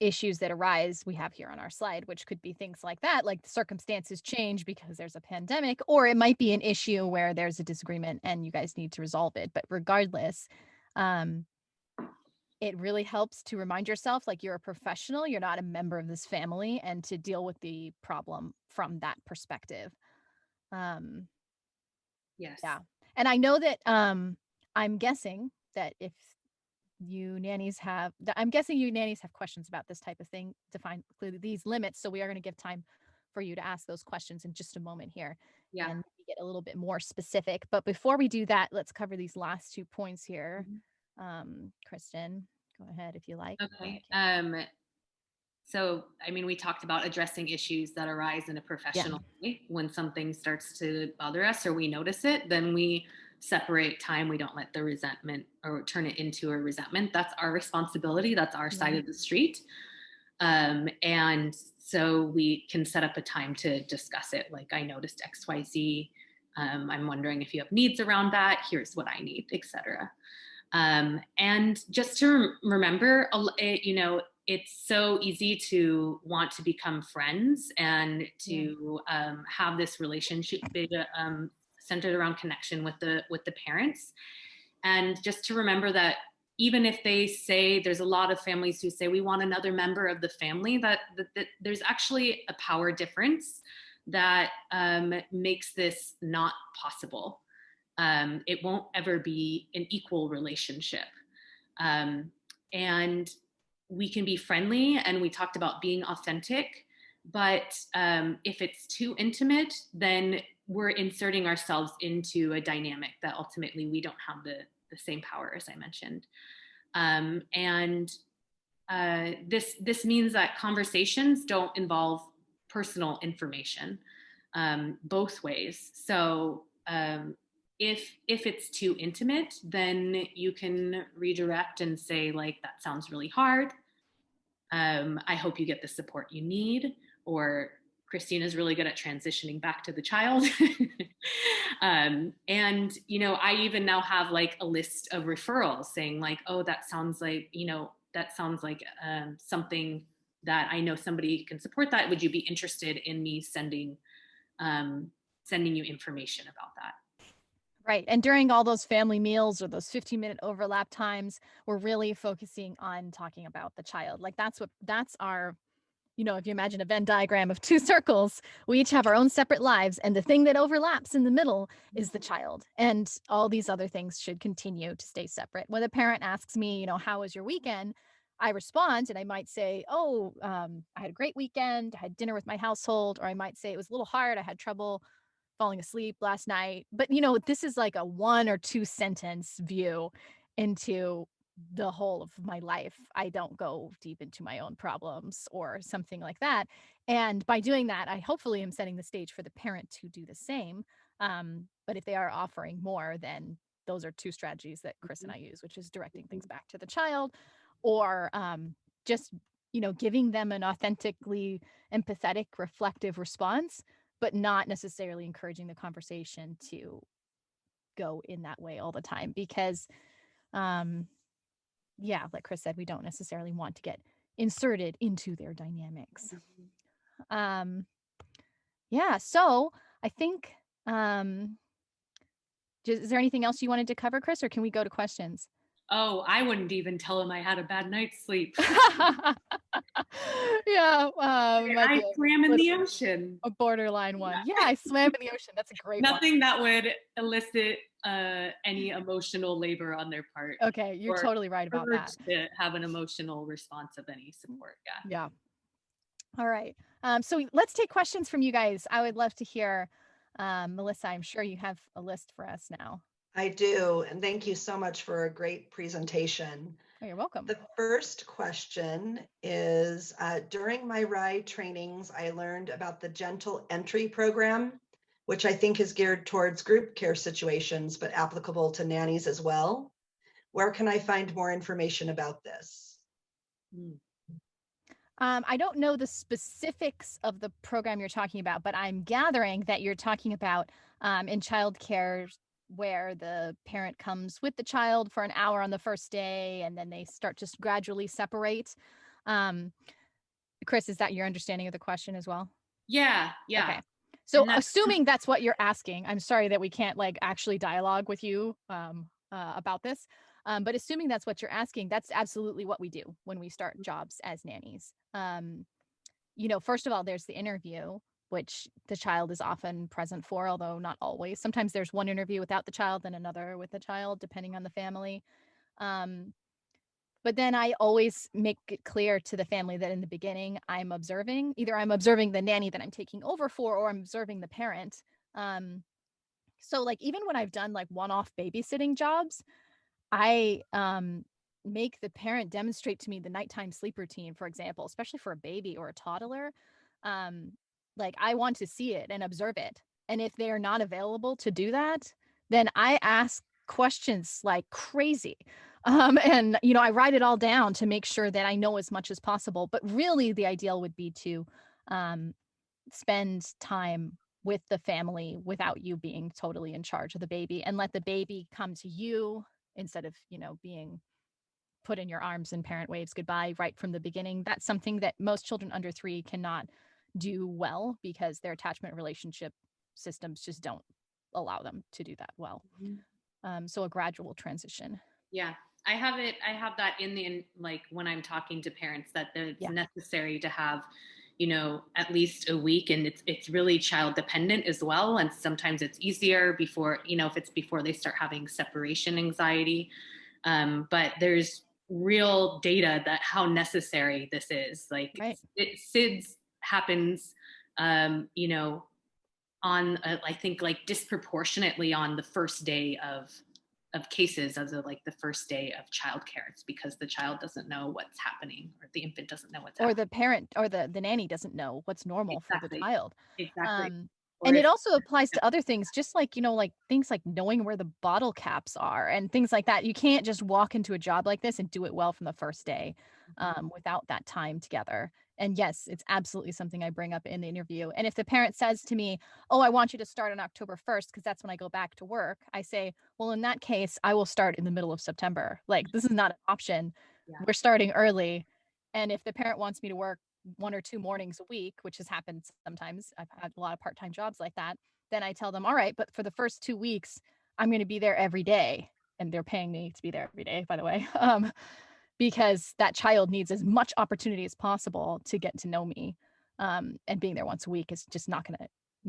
issues that arise, we have here on our slide, which could be things like that, like the circumstances change because there's a pandemic, or it might be an issue where there's a disagreement and you guys need to resolve it. But regardless, it really helps to remind yourself, like, you're a professional, you're not a member of this family, and to deal with the problem from that perspective. Yes. Yeah. And I know that I'm guessing that if I'm guessing you nannies have questions about this type of thing, define clearly these limits. So we are going to give time for you to ask those questions in just a moment here. Yeah. And get a little bit more specific. But before we do that, let's cover these last 2 points here. Kristen, go ahead if you like. Okay. So, we talked about addressing issues that arise in a professional way. When something starts to bother us or we notice it, then we separate time. We don't let the resentment or turn it into a resentment. That's our responsibility. That's our side of the street. And so we can set up a time to discuss it. Like, I noticed XYZ. I'm wondering if you have needs around that. Here's what I need, etc. And just to remember, it's so easy to want to become friends and to have this relationship centered around connection with the parents. And just to remember that even if they say, there's a lot of families who say we want another member of the family, that there's actually a power difference that makes this not possible. It won't ever be an equal relationship. And we can be friendly, and we talked about being authentic, but if it's too intimate, then we're inserting ourselves into a dynamic that ultimately we don't have the same power, as I mentioned. This means that conversations don't involve personal information both ways. So if it's too intimate, then you can redirect and say, like, that sounds really hard. I hope you get the support you need, or Christina's really good at transitioning back to the child. And, I even now have like a list of referrals saying like, oh, that sounds like something that I know somebody can support that. Would you be interested in me sending you information about that? Right. And during all those family meals or those 15-minute overlap times, we're really focusing on talking about the child. Like that's our, if you imagine a Venn diagram of two circles, we each have our own separate lives. And the thing that overlaps in the middle is the child. And all these other things should continue to stay separate. When a parent asks me, how was your weekend? I respond and I might say, I had a great weekend. I had dinner with my household. Or I might say it was a little hard. I had trouble falling asleep last night. But, this is like a 1 or 2 sentence view into the whole of my life. I don't go deep into my own problems or something like that. And by doing that, I hopefully am setting the stage for the parent to do the same. But if they are offering more, then those are 2 strategies that Chris and I use, which is directing things back to the child, or just, giving them an authentically empathetic, reflective response, but not necessarily encouraging the conversation to go in that way all the time. Because, like Chris said, we don't necessarily want to get inserted into their dynamics. So I think, is there anything else you wanted to cover, Chris, or can we go to questions? Oh, I wouldn't even tell him I had a bad night's sleep. I swam in the ocean. A borderline one. Yeah, I swam in the ocean. That's a great Nothing that would elicit any emotional labor on their part. Okay, you're totally right about that. To have an emotional response of any support. Yeah. All right. So let's take questions from you guys. I would love to hear. Melissa, I'm sure you have a list for us now. I do. And thank you so much for a great presentation. Oh, you're welcome. The first question is, during my RIE trainings, I learned about the Gentle Entry program, which I think is geared towards group care situations, but applicable to nannies as well. Where can I find more information about this? I don't know the specifics of the program you're talking about, but I'm gathering that you're talking about in childcare, where the parent comes with the child for an hour on the first day, and then they start to gradually separate. Chris, is that your understanding of the question as well? Yeah. Okay. So assuming that's what you're asking, I'm sorry that we can't actually dialogue with you about this. But assuming that's what you're asking, that's absolutely what we do when we start jobs as nannies. First of all, there's the interview, which the child is often present for, although not always. Sometimes there's one interview without the child and another with the child, depending on the family. But then I always make it clear to the family that in the beginning, I'm observing the nanny that I'm taking over for, or I'm observing the parent. So even when I've done one-off babysitting jobs, I make the parent demonstrate to me the nighttime sleep routine, for example, especially for a baby or a toddler. I want to see it and observe it. And if they are not available to do that, then I ask questions like crazy. And, I write it all down to make sure that I know as much as possible. But really, the ideal would be to spend time with the family without you being totally in charge of the baby, and let the baby come to you instead of, being put in your arms and parent waves goodbye right from the beginning. That's something that most children under 3 cannot do well because their attachment relationship systems just don't allow them to do that well. So a gradual transition. Yeah, I have that like when I'm talking to parents that it's Yeah. necessary to have, at least a week, and it's really child dependent as well. And sometimes it's easier before, if it's before they start having separation anxiety. But there's real data that how necessary this is. Like Right. SIDS happens, on I think like disproportionately on the first day of cases of the first day of childcare. It's because the child doesn't know what's happening, or the infant doesn't know what's Or happening. the parent or the nanny doesn't know what's normal for the Exactly. child. Exactly. Or And if it also applies to other things, just like, like things like knowing where the bottle caps are and things like that. You can't just walk into a job like this and do it well from the first day without that time together. And yes, it's absolutely something I bring up in the interview. And if the parent says to me, "Oh, I want you to start on October 1st because that's when I go back to work," I say, "Well, in that case, I will start in the middle of September. Like, this is not an option. Yeah. We're starting early." And if the parent wants me to work 1 or 2 mornings a week, which has happened sometimes, I've had a lot of part-time jobs like that, then I tell them, "All right, but for the first 2 weeks, I'm going to be there every day." And they're paying me to be there every day, by the way, because that child needs as much opportunity as possible to get to know me. And being there once a week is just not going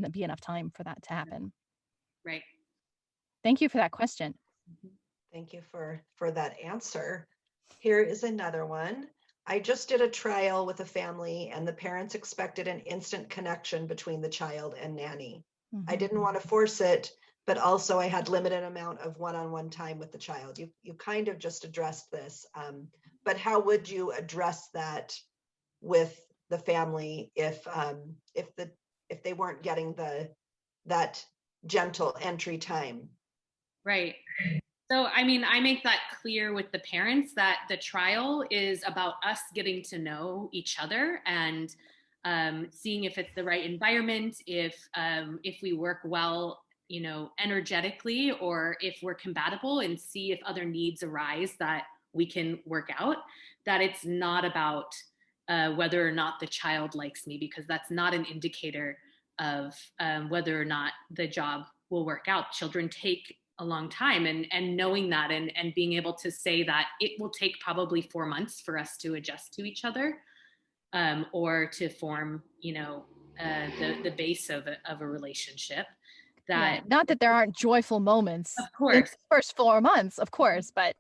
to be enough time for that to happen. Right. Thank you for that question. Thank you for that answer. Here is another one. I just did a trial with a family and the parents expected an instant connection between the child and nanny. I didn't want to force it, but also I had limited amount of one-on-one time with the child. You kind of just addressed this, but how would you address that with the family if they weren't getting that gentle entry time? Right. So, I mean, I make that clear with the parents that the trial is about us getting to know each other and seeing if it's the right environment, if we work well, energetically, or if we're compatible, and see if other needs arise that we can work out. That it's not about whether or not the child likes me, because that's not an indicator of whether or not the job will work out. Children take a long time, and knowing that, and being able to say that it will take probably 4 months for us to adjust to each other, or to form, the base of a relationship. That not that there aren't joyful moments of in course the first 4 months, of course, but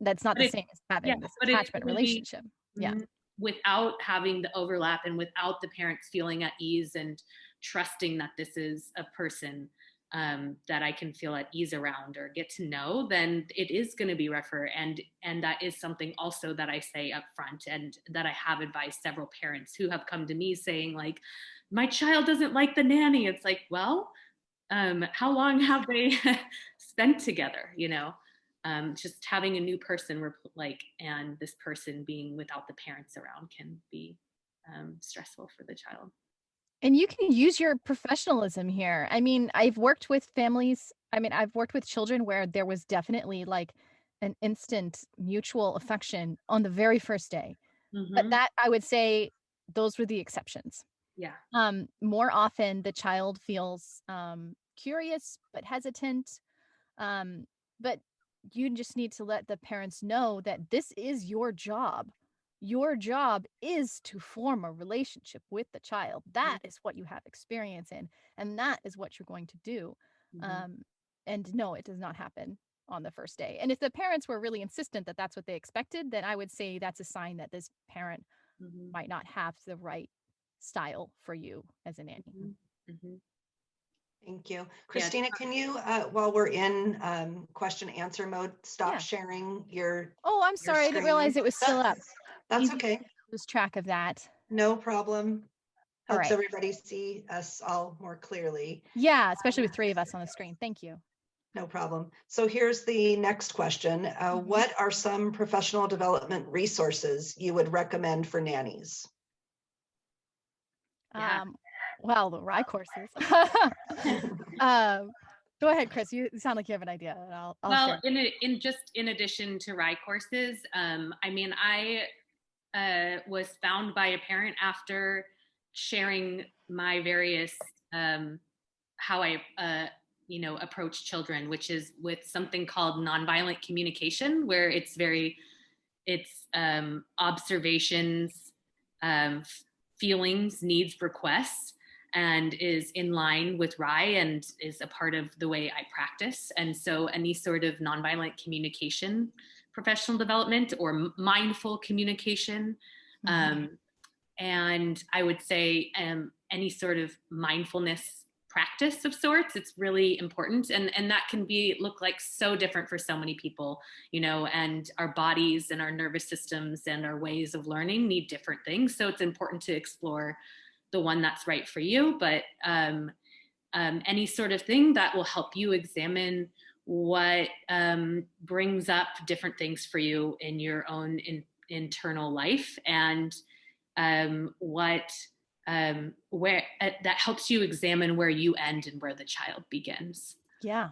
that's not But the same as having this attachment would be relationship. Yeah. without having the overlap, and without the parents feeling at ease and trusting that this is a person that I can feel at ease around or get to know, then it is going to be rougher. And that is something also that I say up front, and that I have advised several parents who have come to me saying, like, my child doesn't like the nanny. It's like, well, how long have they spent together? Just having a new person and this person being without the parents around can be stressful for the child. And you can use your professionalism here. I mean, I've worked with children where there was definitely like an instant mutual affection on the very first day. But that, I would say, those were the exceptions. Yeah. More often the child feels curious but hesitant. But you just need to let the parents know that this is your job. Your job is to form a relationship with the child. That is what you have experience in, and that is what you're going to do. And no, it does not happen on the first day. And if the parents were really insistent that that's what they expected, then I would say that's a sign that this parent might not have the right style for you as a nanny. Thank you. Christina, can you, while we're in question answer mode, stop sharing your Oh, I'm sorry. I didn't realize it was still up. That's okay. Lose track of that. No problem. All Helps right. everybody see us all more clearly. Yeah, especially with 3 of us on the screen. Thank you. No problem. So here's the next question. What are some professional development resources you would recommend for nannies? Well, the RIE courses. Go ahead, Chris. You sound like you have an idea. And I'll Well, share. in addition to RIE courses, I mean, I was found by a parent after sharing my various how I approach children, which is with something called nonviolent communication, where it's observations, feelings, needs, requests, and is in line with RIE and is a part of the way I practice. And so any sort of nonviolent communication, professional development, or mindful communication, and I would say any sort of mindfulness practice of sorts, it's really important. And that can look like so different for so many people, and our bodies and our nervous systems and our ways of learning need different things. So it's important to explore the one that's right for you, but any sort of thing that will help you examine what brings up different things for you in your own internal life, and where that helps you examine where you end and where the child begins. Yeah.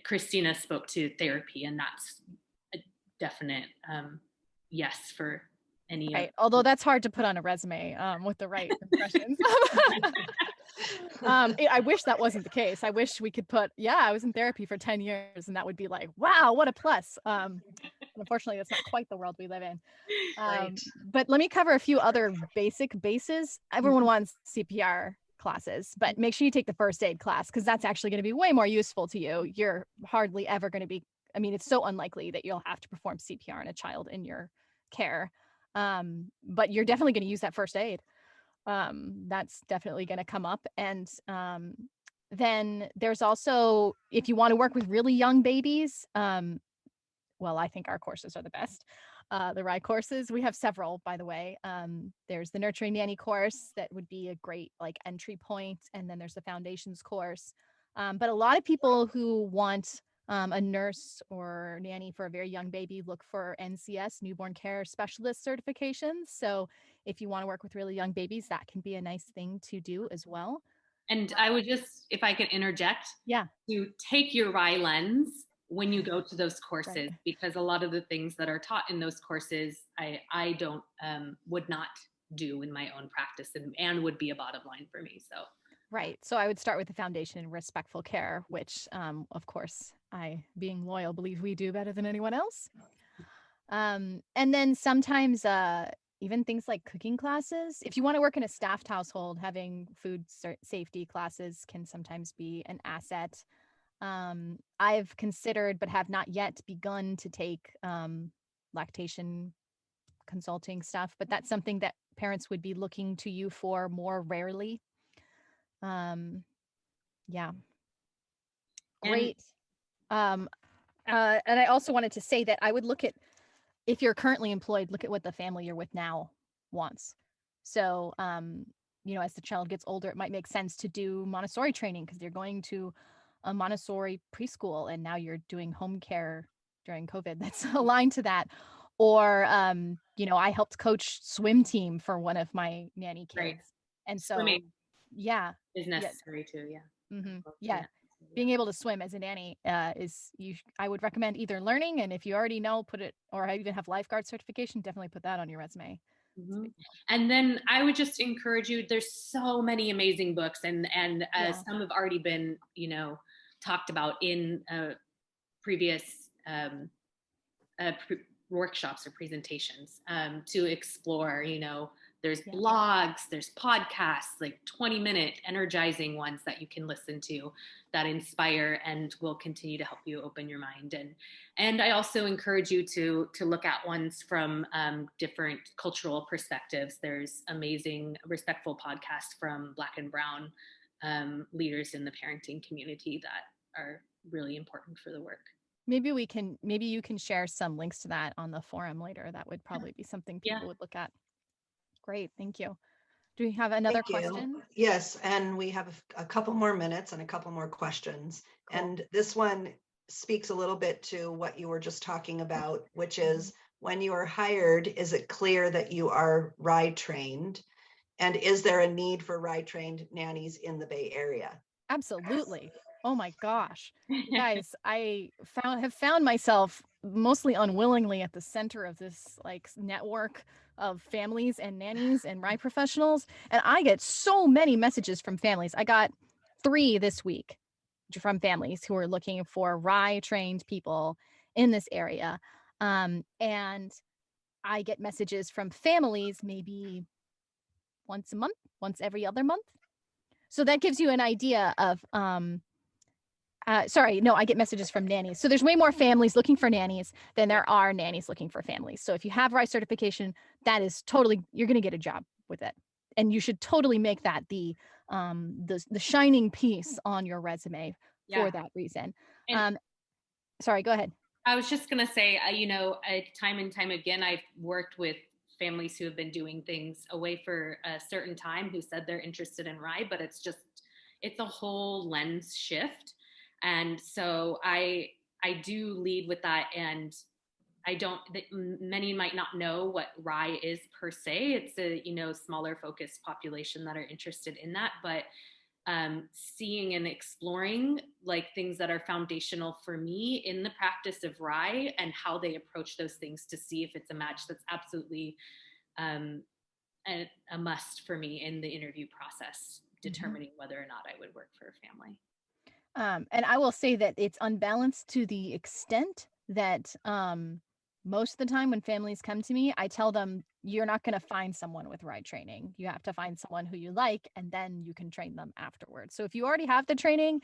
Christina spoke to therapy, and that's a definite yes for any. Right. Although that's hard to put on a resume with the right impressions. I wish that wasn't the case. I wish we could put, I was in therapy for 10 years and that would be like, wow, what a plus. Unfortunately, that's not quite the world we live in. Right. But let me cover a few other basic bases. Everyone wants CPR classes, but make sure you take the first aid class, because that's actually going to be way more useful to you. You're hardly ever going to be, it's so unlikely that you'll have to perform CPR on a child in your care. But you're definitely going to use that first aid. That's definitely going to come up. And then there's also, if you want to work with really young babies, well, I think our courses are the best. The RIE courses, we have several, by the way. There's the Nurturing Nanny course that would be a great entry point. And then there's the Foundations course. But a lot of people who want a nurse or nanny for a very young baby look for NCS, Newborn Care Specialist certifications. So if you want to work with really young babies, that can be a nice thing to do as well. And I would just, if I could interject, to take your RIE lens when you go to those courses, right, because a lot of the things that are taught in those courses, I don't would not do in my own practice, and would be a bottom line for me. So. Right. So I would start with the foundation in respectful care, which, of course, I, being loyal, believe we do better than anyone else. And then sometimes even things like cooking classes. If you want to work in a staffed household, having food safety classes can sometimes be an asset. I've considered, but have not yet begun to take lactation consulting stuff, but that's something that parents would be looking to you for more rarely. Yeah. Great. And I also wanted to say that I would look at, if you're currently employed, look at what the family you're with now wants. So, as the child gets older, it might make sense to do Montessori training because you're going to a Montessori preschool and now you're doing home care during COVID. That's aligned to that. Or, I helped coach swim team for one of my nanny kids. Right. And so, swimming is necessary too. Yeah. Mm-hmm. Yeah. Being able to swim as a nanny I would recommend either learning, and if you already know, put it, or I even have lifeguard certification, definitely put that on your resume. Mm-hmm. And then I would just encourage you, there's so many amazing books and some have already been, talked about in previous workshops or presentations to explore, there's blogs, there's podcasts, like 20-minute energizing ones that you can listen to that inspire and will continue to help you open your mind. And I also encourage you to look at ones from different cultural perspectives. There's amazing respectful podcasts from Black and Brown leaders in the parenting community that are really important for the work. Maybe you can share some links to that on the forum later. That would probably be something people would look at. Great, thank you. Do we have another question? Yes, and we have a couple more minutes and a couple more questions. Cool. And this one speaks a little bit to what you were just talking about, which is when you are hired, is it clear that you are RIE trained? And is there a need for RIE trained nannies in the Bay Area? Absolutely. Oh my gosh. Guys, I have found myself mostly unwillingly at the center of this like network of families and nannies and RIE professionals. And I get so many messages from families. I got 3 this week from families who are looking for RIE trained people in this area. And I get messages from families maybe once a month, once every other month. So that gives you an idea of sorry, no, I get messages from nannies. So there's way more families looking for nannies than there are nannies looking for families. So if you have RIE certification, that is totally, you're going to get a job with it. And you should totally make that the shining piece on your resume for that reason. And Sorry, go ahead. I was just going to say, time and time again, I've worked with families who have been doing things away for a certain time who said they're interested in RIE, but it's a whole lens shift. And so I do lead with that. And many might not know what RIE is per se. It's a, smaller focused population that are interested in that, but seeing and exploring like things that are foundational for me in the practice of RIE and how they approach those things to see if it's a match, that's absolutely a must for me in the interview process, determining whether or not I would work for a family. And I will say that it's unbalanced to the extent that most of the time when families come to me, I tell them you're not going to find someone with RIE training. You have to find someone who you like, and then you can train them afterwards. So if you already have the training,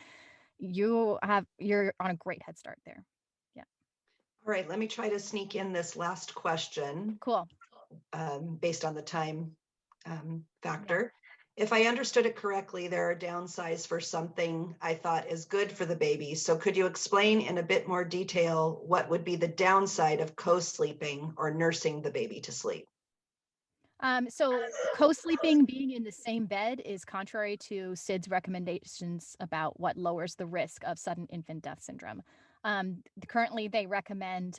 you're on a great head start there. Yeah. All right, let me try to sneak in this last question. Cool. Based on the time factor. If I understood it correctly, there are downsides for something I thought is good for the baby. So could you explain in a bit more detail what would be the downside of co-sleeping or nursing the baby to sleep? So co-sleeping, being in the same bed, is contrary to SIDS recommendations about what lowers the risk of sudden infant death syndrome. Currently, they recommend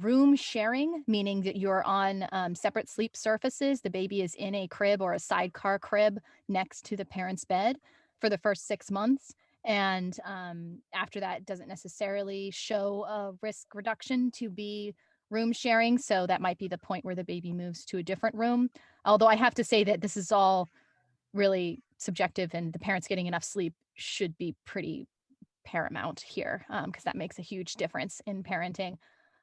room sharing, meaning that you're on separate sleep surfaces. The baby is in a crib or a sidecar crib next to the parent's bed for the first 6 months. And after that, it doesn't necessarily show a risk reduction to be room sharing. So that might be the point where the baby moves to a different room. Although I have to say that this is all really subjective, and the parents getting enough sleep should be pretty paramount here, because that makes a huge difference in parenting.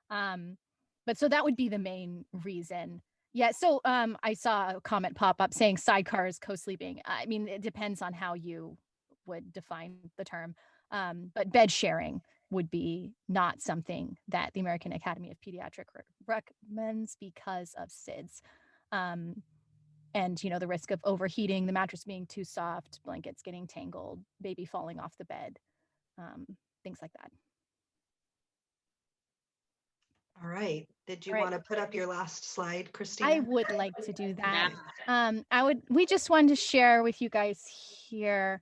But so that would be the main reason. Yeah. So I saw a comment pop up saying sidecars, co-sleeping. I mean, it depends on how you would define the term. But bed sharing would be not something that the American Academy of Pediatrics recommends because of SIDS. And, the risk of overheating, the mattress being too soft, blankets getting tangled, baby falling off the bed, things like that. All right. Did you want to put up your last slide, Christina? I would like to do that. We just wanted to share with you guys here.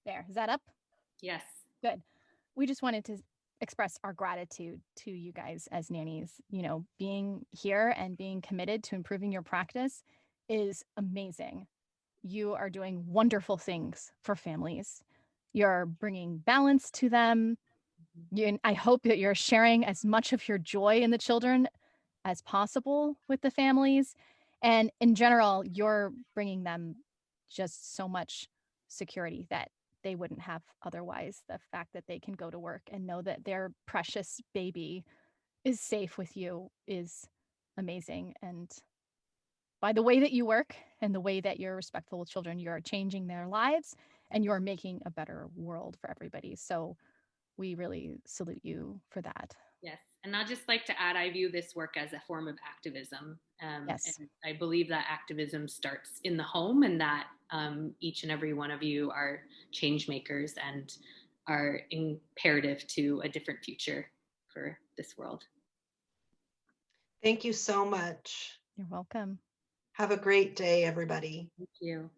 There, is that up? Yes. Good. We just wanted to express our gratitude to you guys as nannies. Being here and being committed to improving your practice is amazing. You are doing wonderful things for families. You're bringing balance to them. I hope that you're sharing as much of your joy in the children as possible with the families. And in general, you're bringing them just so much security that they wouldn't have otherwise. The fact that they can go to work and know that their precious baby is safe with you is amazing. And by the way that you work and the way that you're respectful with children, you're changing their lives and you're making a better world for everybody. So we really salute you for that. Yes. And I'd just like to add, I view this work as a form of activism. Yes. And I believe that activism starts in the home, and that each and every one of you are change makers and are imperative to a different future for this world. Thank you so much. You're welcome. Have a great day, everybody. Thank you.